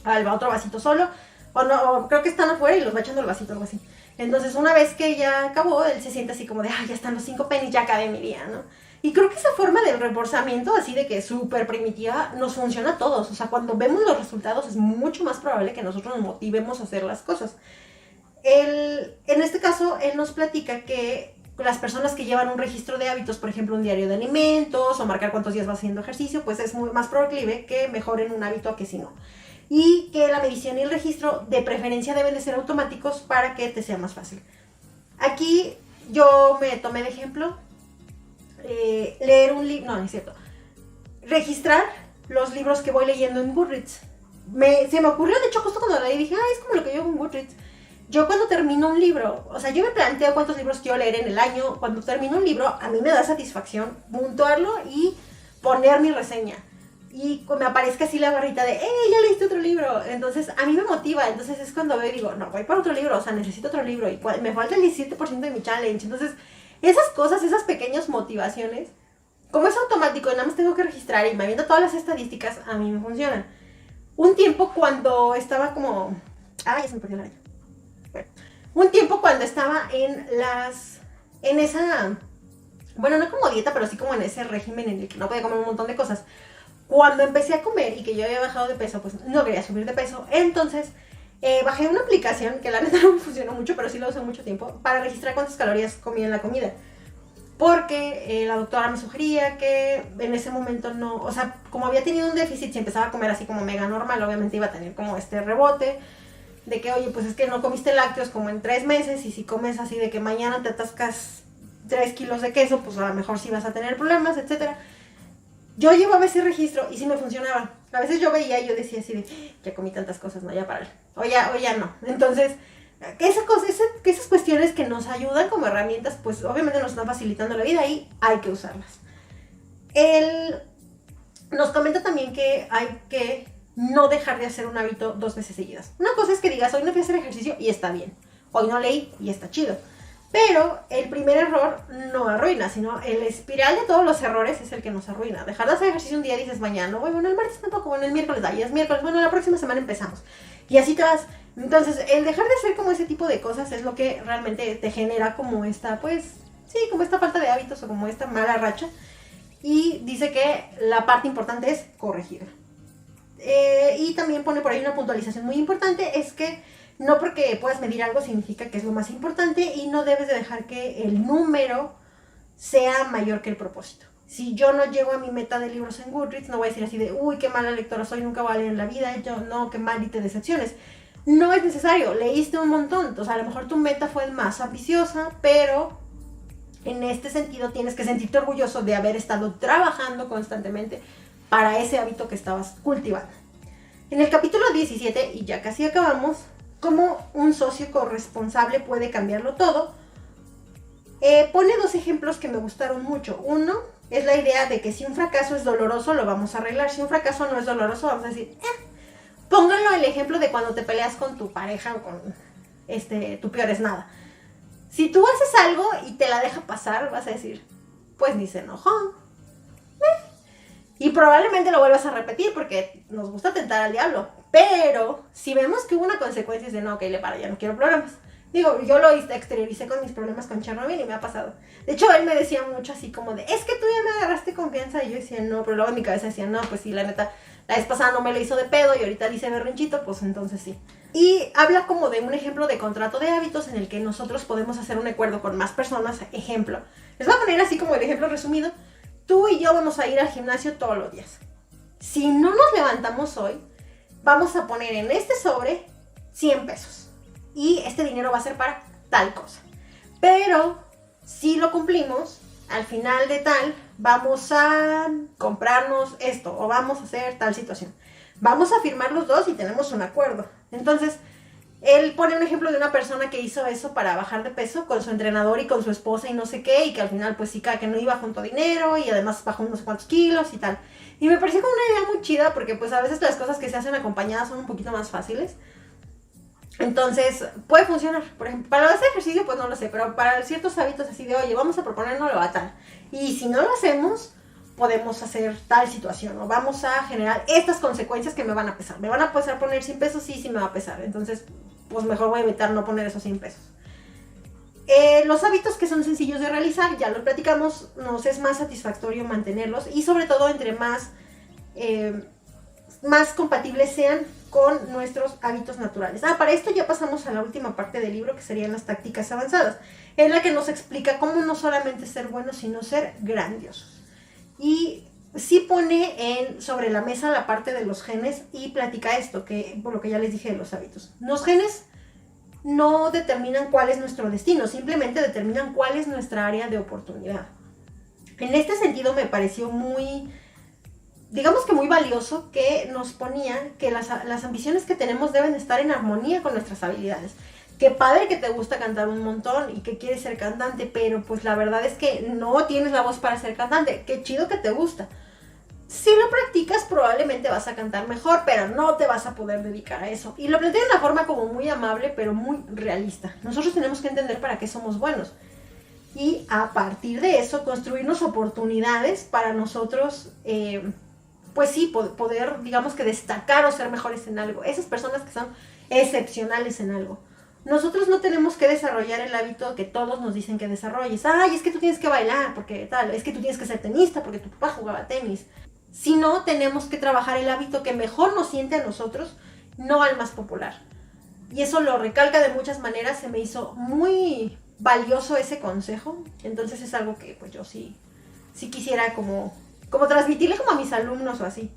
A: al otro vasito solo. O creo que están afuera y los va echando el vasito, algo así. Entonces una vez que ya acabó, él se siente así como de, ya están los 5 pennies, ya acabé mi día, ¿no? Y creo que esa forma del reforzamiento, así de que es súper primitiva, nos funciona a todos. O sea, cuando vemos los resultados es mucho más probable que nosotros nos motivemos a hacer las cosas. En este caso, él nos platica que las personas que llevan un registro de hábitos, por ejemplo, un diario de alimentos o marcar cuántos días vas haciendo ejercicio, pues es muy más proclive que mejoren un hábito a que si no. Y que la medición y el registro de preferencia deben de ser automáticos para que te sea más fácil. Aquí yo me tomé de ejemplo leer un libro, no es cierto, registrar los libros que voy leyendo en Goodreads. Se me ocurrió, de hecho, justo cuando la leí dije, es como lo que yo hago en Goodreads. Yo cuando termino un libro, o sea, yo me planteo cuántos libros quiero leer en el año. Cuando termino un libro, a mí me da satisfacción puntuarlo y poner mi reseña. Y me aparezca así la barrita de, ya leíste otro libro. Entonces, a mí me motiva. Entonces es cuando veo y digo, no, voy para otro libro, o sea, necesito otro libro. Y me falta el 17% de mi challenge. Entonces, esas cosas, esas pequeñas motivaciones, como es automático y nada más tengo que registrar y me aviento todas las estadísticas, a mí me funcionan. Un tiempo cuando estaba como... ya se me perdió la araña. Bueno, un tiempo cuando estaba en esa... Bueno, no como dieta, pero sí como en ese régimen en el que no podía comer un montón de cosas. Cuando empecé a comer y que yo había bajado de peso, pues no quería subir de peso. Entonces... bajé una aplicación que la neta no me funcionó mucho, pero sí la usé mucho tiempo, para registrar cuántas calorías comía en la comida. Porque la doctora me sugería que en ese momento no, o sea, como había tenido un déficit, si empezaba a comer así como mega normal, obviamente iba a tener como este rebote de que, oye, pues es que no comiste lácteos como en 3 meses, y si comes así de que mañana te atascas 3 kilos de queso, pues a lo mejor sí vas a tener problemas, etcétera. Yo llevaba ese registro y sí me funcionaba. A veces yo veía y yo decía así de, ya comí tantas cosas, no, ya párale. O ya no. Entonces, esas cuestiones que nos ayudan como herramientas, pues obviamente nos están facilitando la vida y hay que usarlas. Él nos comenta también que hay que no dejar de hacer un hábito 2 veces seguidas. Una cosa es que digas, hoy no fui a hacer ejercicio y está bien. Hoy no leí y está chido. Pero el primer error no arruina, sino el espiral de todos los errores es el que nos arruina. Dejar de hacer ejercicio un día, dices mañana, no, bueno, el martes tampoco, bueno, el miércoles, ya es miércoles, bueno, la próxima semana empezamos. Y así te vas. Entonces, el dejar de hacer como ese tipo de cosas es lo que realmente te genera como esta, pues, sí, como esta falta de hábitos o como esta mala racha. Y dice que la parte importante es corregirla. Y también pone por ahí una puntualización muy importante, es que No porque puedas medir algo significa que es lo más importante y no debes de dejar que el número sea mayor que el propósito. Si yo no llego a mi meta de libros en Goodreads, no voy a decir así de, uy, qué mala lectora soy, nunca voy a leer en la vida, yo no, qué mal y te decepciones. No es necesario, leíste un montón, o sea, a lo mejor tu meta fue más ambiciosa, pero en este sentido tienes que sentirte orgulloso de haber estado trabajando constantemente para ese hábito que estabas cultivando. En el capítulo 17, y ya casi acabamos, cómo un socio corresponsable puede cambiarlo todo, pone 2 ejemplos que me gustaron mucho. Uno es la idea de que si un fracaso es doloroso, lo vamos a arreglar. Si un fracaso no es doloroso, vamos a decir, pónganlo el ejemplo de cuando te peleas con tu pareja o con tu peor es nada. Si tú haces algo y te la deja pasar, vas a decir, pues ni se enojó. Y probablemente lo vuelvas a repetir porque nos gusta tentar al diablo. Pero si vemos que hubo una consecuencia, es de no, ok, le paro, ya no quiero problemas. Digo, yo lo exterioricé con mis problemas con Chernobyl y me ha pasado. De hecho, él me decía mucho así como de, es que tú ya me agarraste confianza. Y yo decía, no, pero luego en mi cabeza decía, no, pues sí, la neta, la vez pasada no me lo hizo de pedo y ahorita dice berrinchito, pues entonces sí. Y habla como de un ejemplo de contrato de hábitos en el que nosotros podemos hacer un acuerdo con más personas. Ejemplo, les voy a poner así como el ejemplo resumido. Tú y yo vamos a ir al gimnasio todos los días. Si no nos levantamos hoy, vamos a poner en este sobre 100 pesos. Y este dinero va a ser para tal cosa. Pero si lo cumplimos, al final de tal, vamos a comprarnos esto o vamos a hacer tal situación. Vamos a firmar los dos y tenemos un acuerdo. Entonces, él pone un ejemplo de una persona que hizo eso para bajar de peso con su entrenador y con su esposa y no sé qué, y que al final pues sí, cada que no iba junto dinero y además bajó unos cuantos kilos y tal. Y me pareció como una idea muy chida porque pues a veces las cosas que se hacen acompañadas son un poquito más fáciles. Entonces, puede funcionar. Por ejemplo, para hacer ejercicio pues no lo sé, pero para ciertos hábitos así de, oye, vamos a proponérnoslo a tal. Y si no lo hacemos, podemos hacer tal situación o vamos a generar estas consecuencias que me van a pesar. ¿Me van a pesar poner 100 pesos? Sí, sí me va a pesar. Entonces, pues mejor voy a evitar no poner esos 100 pesos. Los hábitos que son sencillos de realizar, ya lo platicamos, nos es más satisfactorio mantenerlos y sobre todo entre más compatibles sean con nuestros hábitos naturales. Para esto ya pasamos a la última parte del libro, que serían las tácticas avanzadas, en la que nos explica cómo no solamente ser buenos, sino ser grandiosos. Y sí pone sobre la mesa la parte de los genes y platica esto, que por lo que ya les dije de los hábitos. Los genes no determinan cuál es nuestro destino, simplemente determinan cuál es nuestra área de oportunidad. En este sentido me pareció muy, digamos que muy valioso, que nos ponía que las ambiciones que tenemos deben estar en armonía con nuestras habilidades. Qué padre que te gusta cantar un montón y que quieres ser cantante, pero pues la verdad es que no tienes la voz para ser cantante. Qué chido que te gusta. Si lo practicas probablemente vas a cantar mejor, pero no te vas a poder dedicar a eso. Y lo plantea de una forma como muy amable, pero muy realista. Nosotros tenemos que entender para qué somos buenos. Y a partir de eso construirnos oportunidades para nosotros, pues sí, poder, digamos que destacar o ser mejores en algo. Esas personas que son excepcionales en algo. Nosotros no tenemos que desarrollar el hábito que todos nos dicen que desarrolles. Ay, es que tú tienes que bailar, porque tal. Es que tú tienes que ser tenista, porque tu papá jugaba tenis. Sino tenemos que trabajar el hábito que mejor nos siente a nosotros, no al más popular. Y eso lo recalca de muchas maneras. Se me hizo muy valioso ese consejo. Entonces es algo que pues yo sí quisiera como transmitirle como a mis alumnos o así.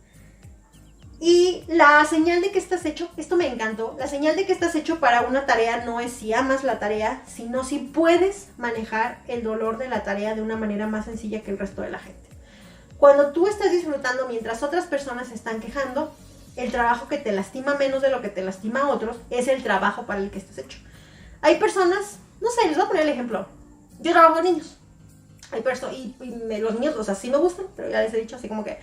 A: Y la señal de que estás hecho, esto me encantó, la señal de que estás hecho para una tarea no es si amas la tarea, sino si puedes manejar el dolor de la tarea de una manera más sencilla que el resto de la gente. Cuando tú estás disfrutando mientras otras personas se están quejando, el trabajo que te lastima menos de lo que te lastima a otros es el trabajo para el que estás hecho. Hay personas, no sé, les voy a poner el ejemplo. Yo trabajo con niños. Hay personas, los niños, o sea, sí me gustan, pero ya les he dicho así como que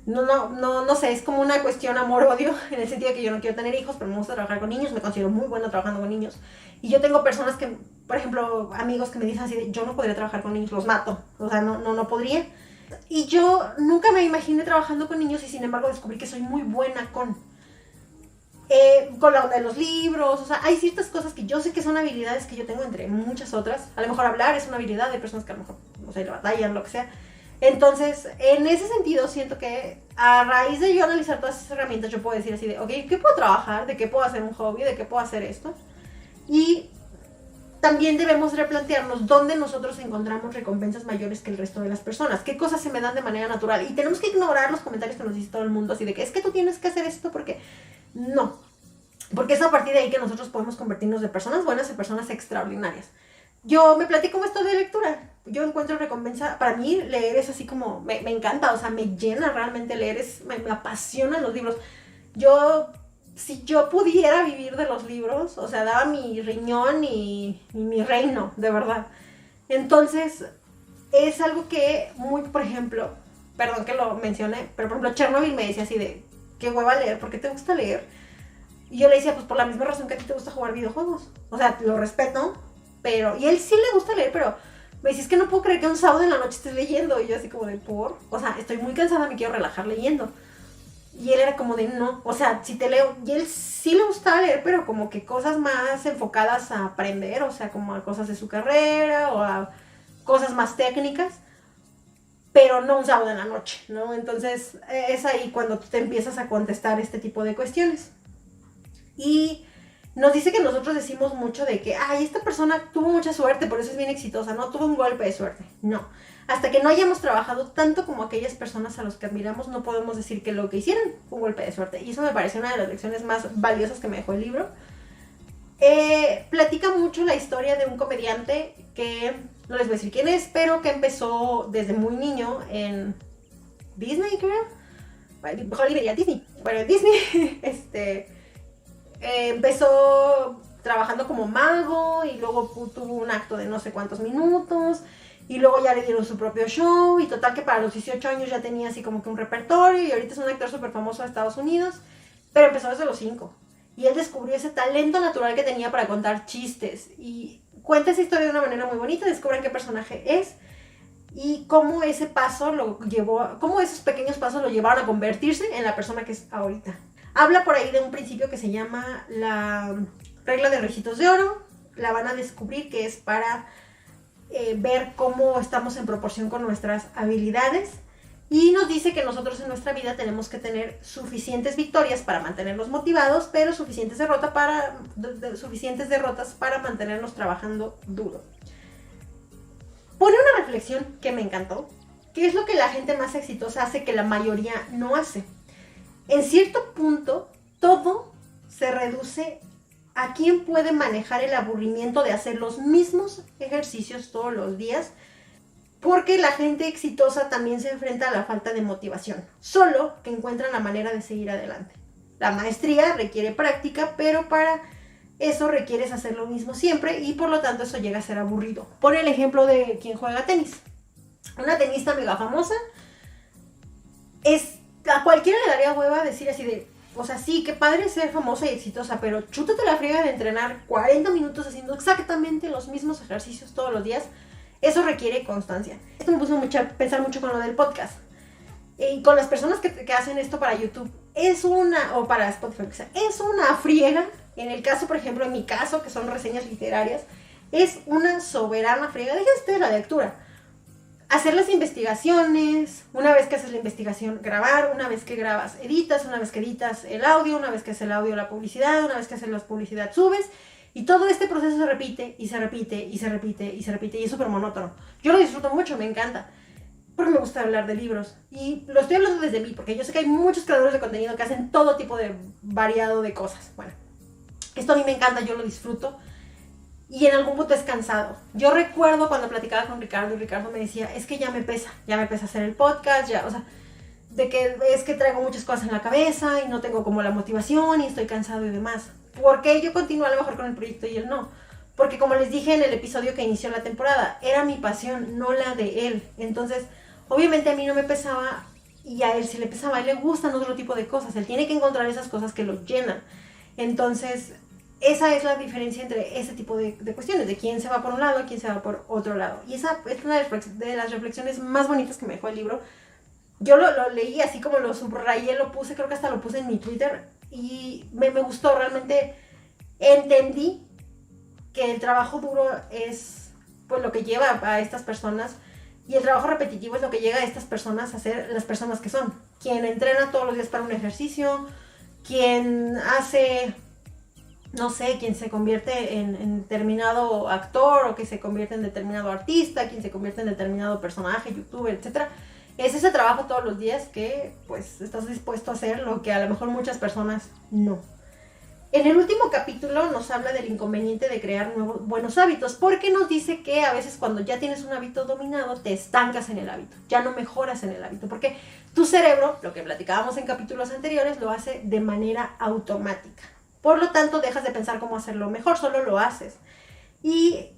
A: no sé, es como una cuestión amor-odio, en el sentido de que yo no quiero tener hijos, pero me gusta trabajar con niños, me considero muy buena trabajando con niños. Y yo tengo personas que, por ejemplo, amigos que me dicen así de, yo no podría trabajar con niños, los mato, o sea, no podría. Y yo nunca me imaginé trabajando con niños y sin embargo descubrí que soy muy buena con la onda de los libros. O sea, hay ciertas cosas que yo sé que son habilidades que yo tengo entre muchas otras. A lo mejor hablar es una habilidad, hay personas que a lo mejor, no sé, le batallan, lo que sea. Entonces, en ese sentido, siento que a raíz de yo analizar todas esas herramientas, yo puedo decir así de, ok, ¿qué puedo trabajar? ¿De qué puedo hacer un hobby? ¿De qué puedo hacer esto? Y también debemos replantearnos dónde nosotros encontramos recompensas mayores que el resto de las personas. ¿Qué cosas se me dan de manera natural? Y tenemos que ignorar los comentarios que nos dice todo el mundo, así de que es que tú tienes que hacer esto porque... No. Porque es a partir de ahí que nosotros podemos convertirnos de personas buenas en personas extraordinarias. Yo me platico esto de lectura. Yo encuentro recompensa. Para mí, leer es así como. Me encanta, o sea, me llena realmente leer. Me apasionan los libros. Si yo pudiera vivir de los libros, o sea, daba mi riñón y mi reino, de verdad. Entonces, es algo que, por ejemplo, perdón que lo mencioné, pero por ejemplo, Chernobyl me decía así de: ¿qué hueva leer? ¿Por qué te gusta leer? Y yo le decía, pues por la misma razón que a ti te gusta jugar videojuegos. O sea, lo respeto. Pero, y a él sí le gusta leer, pero me dice, es que no puedo creer que un sábado en la noche estés leyendo. Y yo así como de, o sea, estoy muy cansada, me quiero relajar leyendo. Y él era como de, no, o sea, si te leo. Y él sí le gustaba leer, pero como que cosas más enfocadas a aprender, o sea, como a cosas de su carrera o a cosas más técnicas. Pero no un sábado en la noche, ¿no? Entonces, es ahí cuando tú te empiezas a contestar este tipo de cuestiones. Y nos dice que nosotros decimos mucho de que, ay, esta persona tuvo mucha suerte, por eso es bien exitosa, no tuvo un golpe de suerte. No. Hasta que no hayamos trabajado tanto como aquellas personas a los que admiramos, no podemos decir que lo que hicieron fue un golpe de suerte. Y eso me parece una de las lecciones más valiosas que me dejó el libro. Platica mucho la historia de un comediante que, no les voy a decir quién es, pero que empezó desde muy niño en Disney, creo. Hollywood y Disney. Bueno, Disney, empezó trabajando como mago y luego tuvo un acto de no sé cuántos minutos y luego ya le dieron su propio show y total que para los 18 años ya tenía así como que un repertorio y ahorita es un actor súper famoso de Estados Unidos, pero empezó desde los 5 y él descubrió ese talento natural que tenía para contar chistes y cuenta esa historia de una manera muy bonita, descubren qué personaje es y cómo ese paso lo llevó, cómo esos pequeños pasos lo llevaron a convertirse en la persona que es ahorita. Habla por ahí de un principio que se llama la regla de ricitos de oro. La van a descubrir que es para ver cómo estamos en proporción con nuestras habilidades. Y nos dice que nosotros en nuestra vida tenemos que tener suficientes victorias para mantenernos motivados, pero suficientes derrotas para mantenernos trabajando duro. Pone una reflexión que me encantó. ¿Qué es lo que la gente más exitosa hace que la mayoría no hace? En cierto punto, todo se reduce a quién puede manejar el aburrimiento de hacer los mismos ejercicios todos los días, porque la gente exitosa también se enfrenta a la falta de motivación, solo que encuentran la manera de seguir adelante. La maestría requiere práctica, pero para eso requieres hacer lo mismo siempre y por lo tanto eso llega a ser aburrido. Pon el ejemplo de quien juega tenis. Una tenista mega famosa a cualquiera le daría hueva decir así de, o sea, sí, qué padre ser famosa y exitosa, pero chútate la friega de entrenar 40 minutos haciendo exactamente los mismos ejercicios todos los días. Eso requiere constancia. Esto me puso a pensar mucho con lo del podcast. Y con las personas que hacen esto para YouTube, o para Spotify, es una friega. En el caso, por ejemplo, en mi caso, que son reseñas literarias, es una soberana friega. Déjense de la lectura. Hacer las investigaciones, una vez que haces la investigación, grabar, una vez que grabas, editas, una vez que editas el audio, una vez que haces el audio, la publicidad, una vez que haces la publicidad, subes, y todo este proceso se repite, y se repite, y se repite, y se repite, y es súper monótono. Yo lo disfruto mucho, me encanta, porque me gusta hablar de libros, y lo estoy hablando desde mí, porque yo sé que hay muchos creadores de contenido que hacen todo tipo de variado de cosas. Bueno, esto a mí me encanta, yo lo disfruto, y en algún punto es cansado. Yo recuerdo cuando platicaba con Ricardo y Ricardo me decía, es que ya me pesa hacer el podcast, ya, o sea, de que es que traigo muchas cosas en la cabeza y no tengo como la motivación y estoy cansado y demás. ¿Por qué yo continúo a lo mejor con el proyecto y él no? Porque como les dije en el episodio que inició la temporada, era mi pasión, no la de él. Entonces, obviamente a mí no me pesaba y a él sí le pesaba, a él le gustan otro tipo de cosas, él tiene que encontrar esas cosas que lo llenan. Entonces, esa es la diferencia entre ese tipo de cuestiones, de quién se va por un lado y quién se va por otro lado. Y esa es una de las reflexiones más bonitas que me dejó el libro. Yo lo leí así como lo subrayé, lo puse, creo que hasta lo puse en mi Twitter y me gustó, realmente entendí que el trabajo duro es pues lo que lleva a estas personas Y el trabajo repetitivo es lo que llega a estas personas a ser las personas que son. Quien entrena todos los días para un ejercicio, quien hace, no sé, quien se convierte en determinado actor o que se convierte en determinado artista, quien se convierte en determinado personaje, youtuber, etc. Es ese trabajo todos los días que pues estás dispuesto a hacer lo que a lo mejor muchas personas no. En el último capítulo nos habla del inconveniente de crear nuevos buenos hábitos, porque nos dice que a veces cuando ya tienes un hábito dominado te estancas en el hábito, ya no mejoras en el hábito, porque tu cerebro, lo que platicábamos en capítulos anteriores, lo hace de manera automática. Por lo tanto, dejas de pensar cómo hacerlo mejor, solo lo haces. Y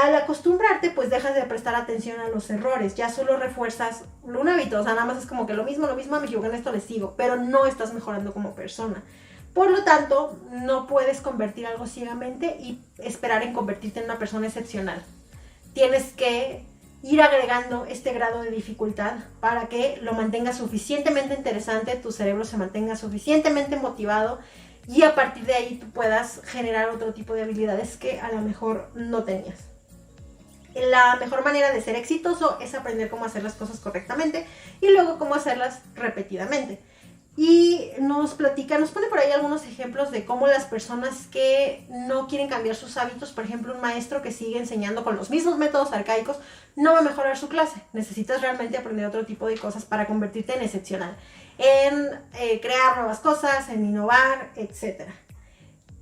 A: al acostumbrarte, pues dejas de prestar atención a los errores, ya solo refuerzas un hábito, o sea, nada más es como que lo mismo, me equivoqué en esto, le sigo, pero no estás mejorando como persona. Por lo tanto, no puedes convertir algo ciegamente y esperar en convertirte en una persona excepcional. Tienes que ir agregando este grado de dificultad para que lo mantengas suficientemente interesante, tu cerebro se mantenga suficientemente motivado y a partir de ahí tú puedas generar otro tipo de habilidades que a lo mejor no tenías. La mejor manera de ser exitoso es aprender cómo hacer las cosas correctamente y luego cómo hacerlas repetidamente. Y nos pone por ahí algunos ejemplos de cómo las personas que no quieren cambiar sus hábitos, por ejemplo, un maestro que sigue enseñando con los mismos métodos arcaicos, no va a mejorar su clase. Necesitas realmente aprender otro tipo de cosas para convertirte en excepcional, en crear nuevas cosas, en innovar, etc.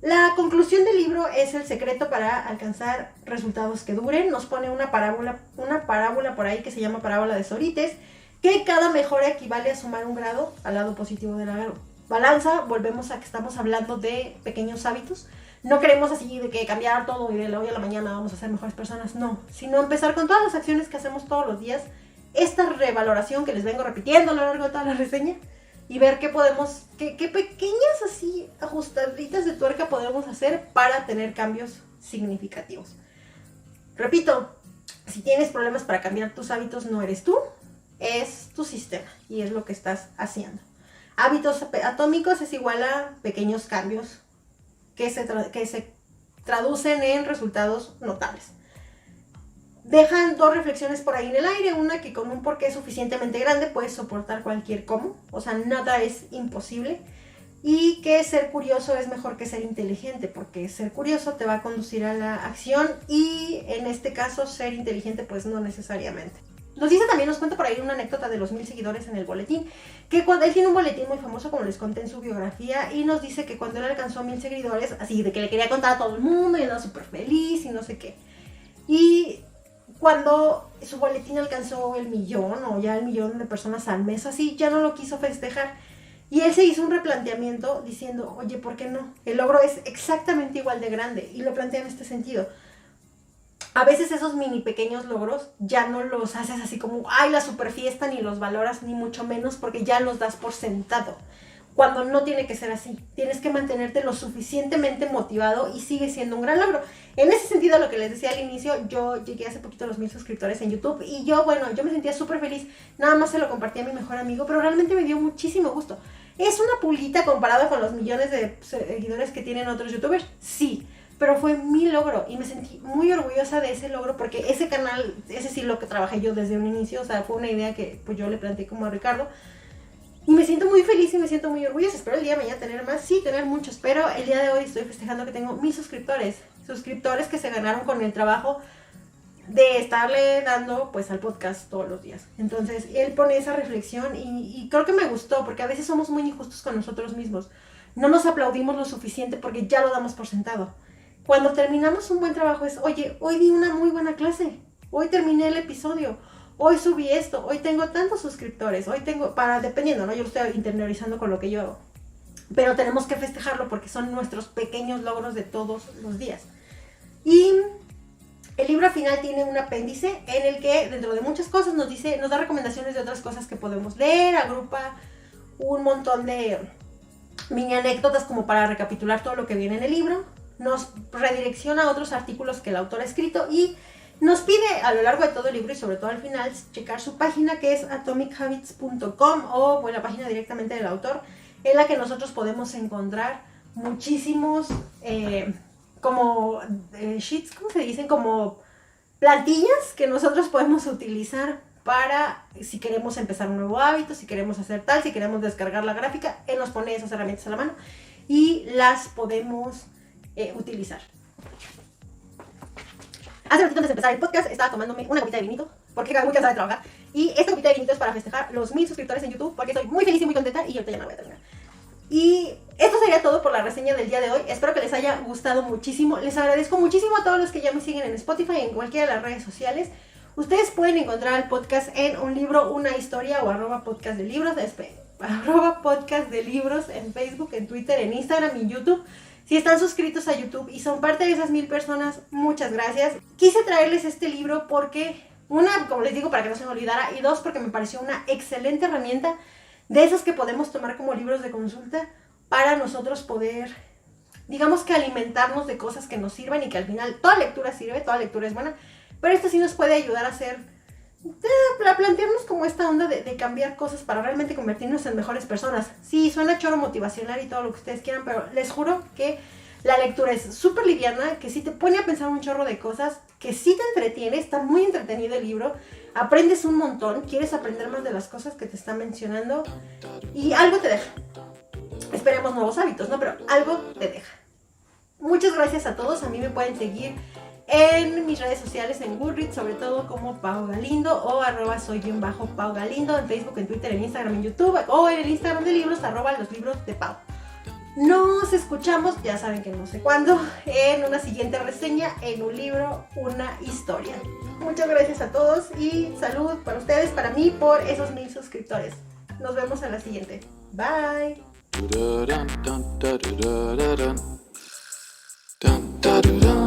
A: La conclusión del libro es el secreto para alcanzar resultados que duren. Nos pone una parábola por ahí que se llama parábola de Sorites, que cada mejora equivale a sumar un grado al lado positivo de la balanza. Volvemos a que estamos hablando de pequeños hábitos. No queremos así de que cambiar todo y de la hoy a la mañana vamos a ser mejores personas, no. Sino empezar con todas las acciones que hacemos todos los días, esta revaloración que les vengo repitiendo a lo largo de toda la reseña, y ver qué pequeñas así ajustaditas de tuerca podemos hacer para tener cambios significativos. Repito, si tienes problemas para cambiar tus hábitos, no eres tú, es tu sistema y es lo que estás haciendo. Hábitos atómicos es igual a pequeños cambios que se traducen en resultados notables. Dejan dos reflexiones por ahí en el aire. Una, que con un porqué suficientemente grande puedes soportar cualquier cómo, o sea, nada es imposible. Y que ser curioso es mejor que ser inteligente, porque ser curioso te va a conducir a la acción y en este caso ser inteligente pues no necesariamente. Nos cuenta por ahí una anécdota de los 1000 seguidores en el boletín, que cuando él tiene un boletín muy famoso, como les conté en su biografía, y nos dice que cuando él alcanzó 1000 seguidores, así de que le quería contar a todo el mundo y andaba súper feliz y no sé qué. Y cuando su boletín alcanzó el 1,000,000 o ya el 1,000,000 de personas al mes, así, ya no lo quiso festejar. Y él se hizo un replanteamiento diciendo, oye, ¿por qué no? El logro es exactamente igual de grande, y lo plantea en este sentido. A veces esos mini pequeños logros ya no los haces así como, ay, la super fiesta, ni los valoras, ni mucho menos, porque ya los das por sentado. Cuando no tiene que ser así. Tienes que mantenerte lo suficientemente motivado y sigue siendo un gran logro. En ese sentido, lo que les decía al inicio, yo llegué hace poquito a los 1000 suscriptores en YouTube y yo me sentía súper feliz. Nada más se lo compartí a mi mejor amigo, pero realmente me dio muchísimo gusto. ¿Es una pulguita comparado con los millones de seguidores que tienen otros youtubers? Sí. Pero fue mi logro y me sentí muy orgullosa de ese logro porque ese canal, ese sí lo que trabajé yo desde un inicio, o sea, fue una idea que pues yo le planteé como a Ricardo y me siento muy feliz y me siento muy orgullosa. Espero el día de mañana tener más, sí, tener muchos, pero el día de hoy estoy festejando que tengo 1000 suscriptores que se ganaron con el trabajo de estarle dando pues al podcast todos los días. Entonces él pone esa reflexión y creo que me gustó porque a veces somos muy injustos con nosotros mismos, no nos aplaudimos lo suficiente porque ya lo damos por sentado. Cuando terminamos un buen trabajo es, oye, hoy di una muy buena clase, hoy terminé el episodio, hoy subí esto, hoy tengo tantos suscriptores, hoy tengo, dependiendo, ¿no? Yo lo estoy interiorizando con lo que yo hago. Pero tenemos que festejarlo porque son nuestros pequeños logros de todos los días. Y el libro final tiene un apéndice en el que, dentro de muchas cosas, nos da recomendaciones de otras cosas que podemos leer, agrupa un montón de mini anécdotas como para recapitular todo lo que viene en el libro. Nos redirecciona a otros artículos que el autor ha escrito y nos pide a lo largo de todo el libro y sobre todo al final checar su página que es atomichabits.com o la página directamente del autor en la que nosotros podemos encontrar muchísimos sheets, ¿cómo se dicen? Como plantillas que nosotros podemos utilizar para si queremos empezar un nuevo hábito, si queremos hacer tal, si queremos descargar la gráfica. Él nos pone esas herramientas a la mano y las podemos utilizar. Hace ratito antes de empezar el podcast estaba tomándome una copita de vinito porque acabo muy cansada de trabajar. Y esta copita de vinito es para festejar los 1000 suscriptores en YouTube porque estoy muy feliz y muy contenta y ahorita ya no voy a terminar. Y esto sería todo por la reseña del día de hoy. Espero que les haya gustado muchísimo. Les agradezco muchísimo a todos los que ya me siguen en Spotify y en cualquiera de las redes sociales. Ustedes pueden encontrar el podcast en Un Libro, Una Historia o @podcast de libros, @podcast de libros en Facebook, en Twitter, en Instagram y en YouTube. Si están suscritos a YouTube y son parte de esas 1000 personas, muchas gracias. Quise traerles este libro porque, una, como les digo, para que no se me olvidara, y dos, porque me pareció una excelente herramienta de esas que podemos tomar como libros de consulta para nosotros poder, digamos que alimentarnos de cosas que nos sirven y que al final toda lectura sirve, toda lectura es buena, pero esto sí nos puede ayudar a hacer, a plantearnos como esta onda de cambiar cosas para realmente convertirnos en mejores personas. Sí, suena choro motivacional y todo lo que ustedes quieran, pero les juro que la lectura es súper liviana, que sí te pone a pensar un chorro de cosas, que sí te entretiene, está muy entretenido el libro, aprendes un montón, quieres aprender más de las cosas que te están mencionando y algo te deja. Esperemos nuevos hábitos, ¿no? Pero algo te deja. Muchas gracias a todos, a mí me pueden seguir en mis redes sociales, en Goodreads, sobre todo como Pau Galindo o @soy_Pau Galindo, en Facebook, en Twitter, en Instagram, en YouTube o en el Instagram de libros, @loslibros_de_Pau. Nos escuchamos, ya saben que no sé cuándo, en una siguiente reseña, en Un Libro, Una Historia. Muchas gracias a todos y salud para ustedes, para mí, por esos 1000 suscriptores. Nos vemos en la siguiente. Bye. Dun, dun, dun, dun, dun, dun, dun, dun, dun.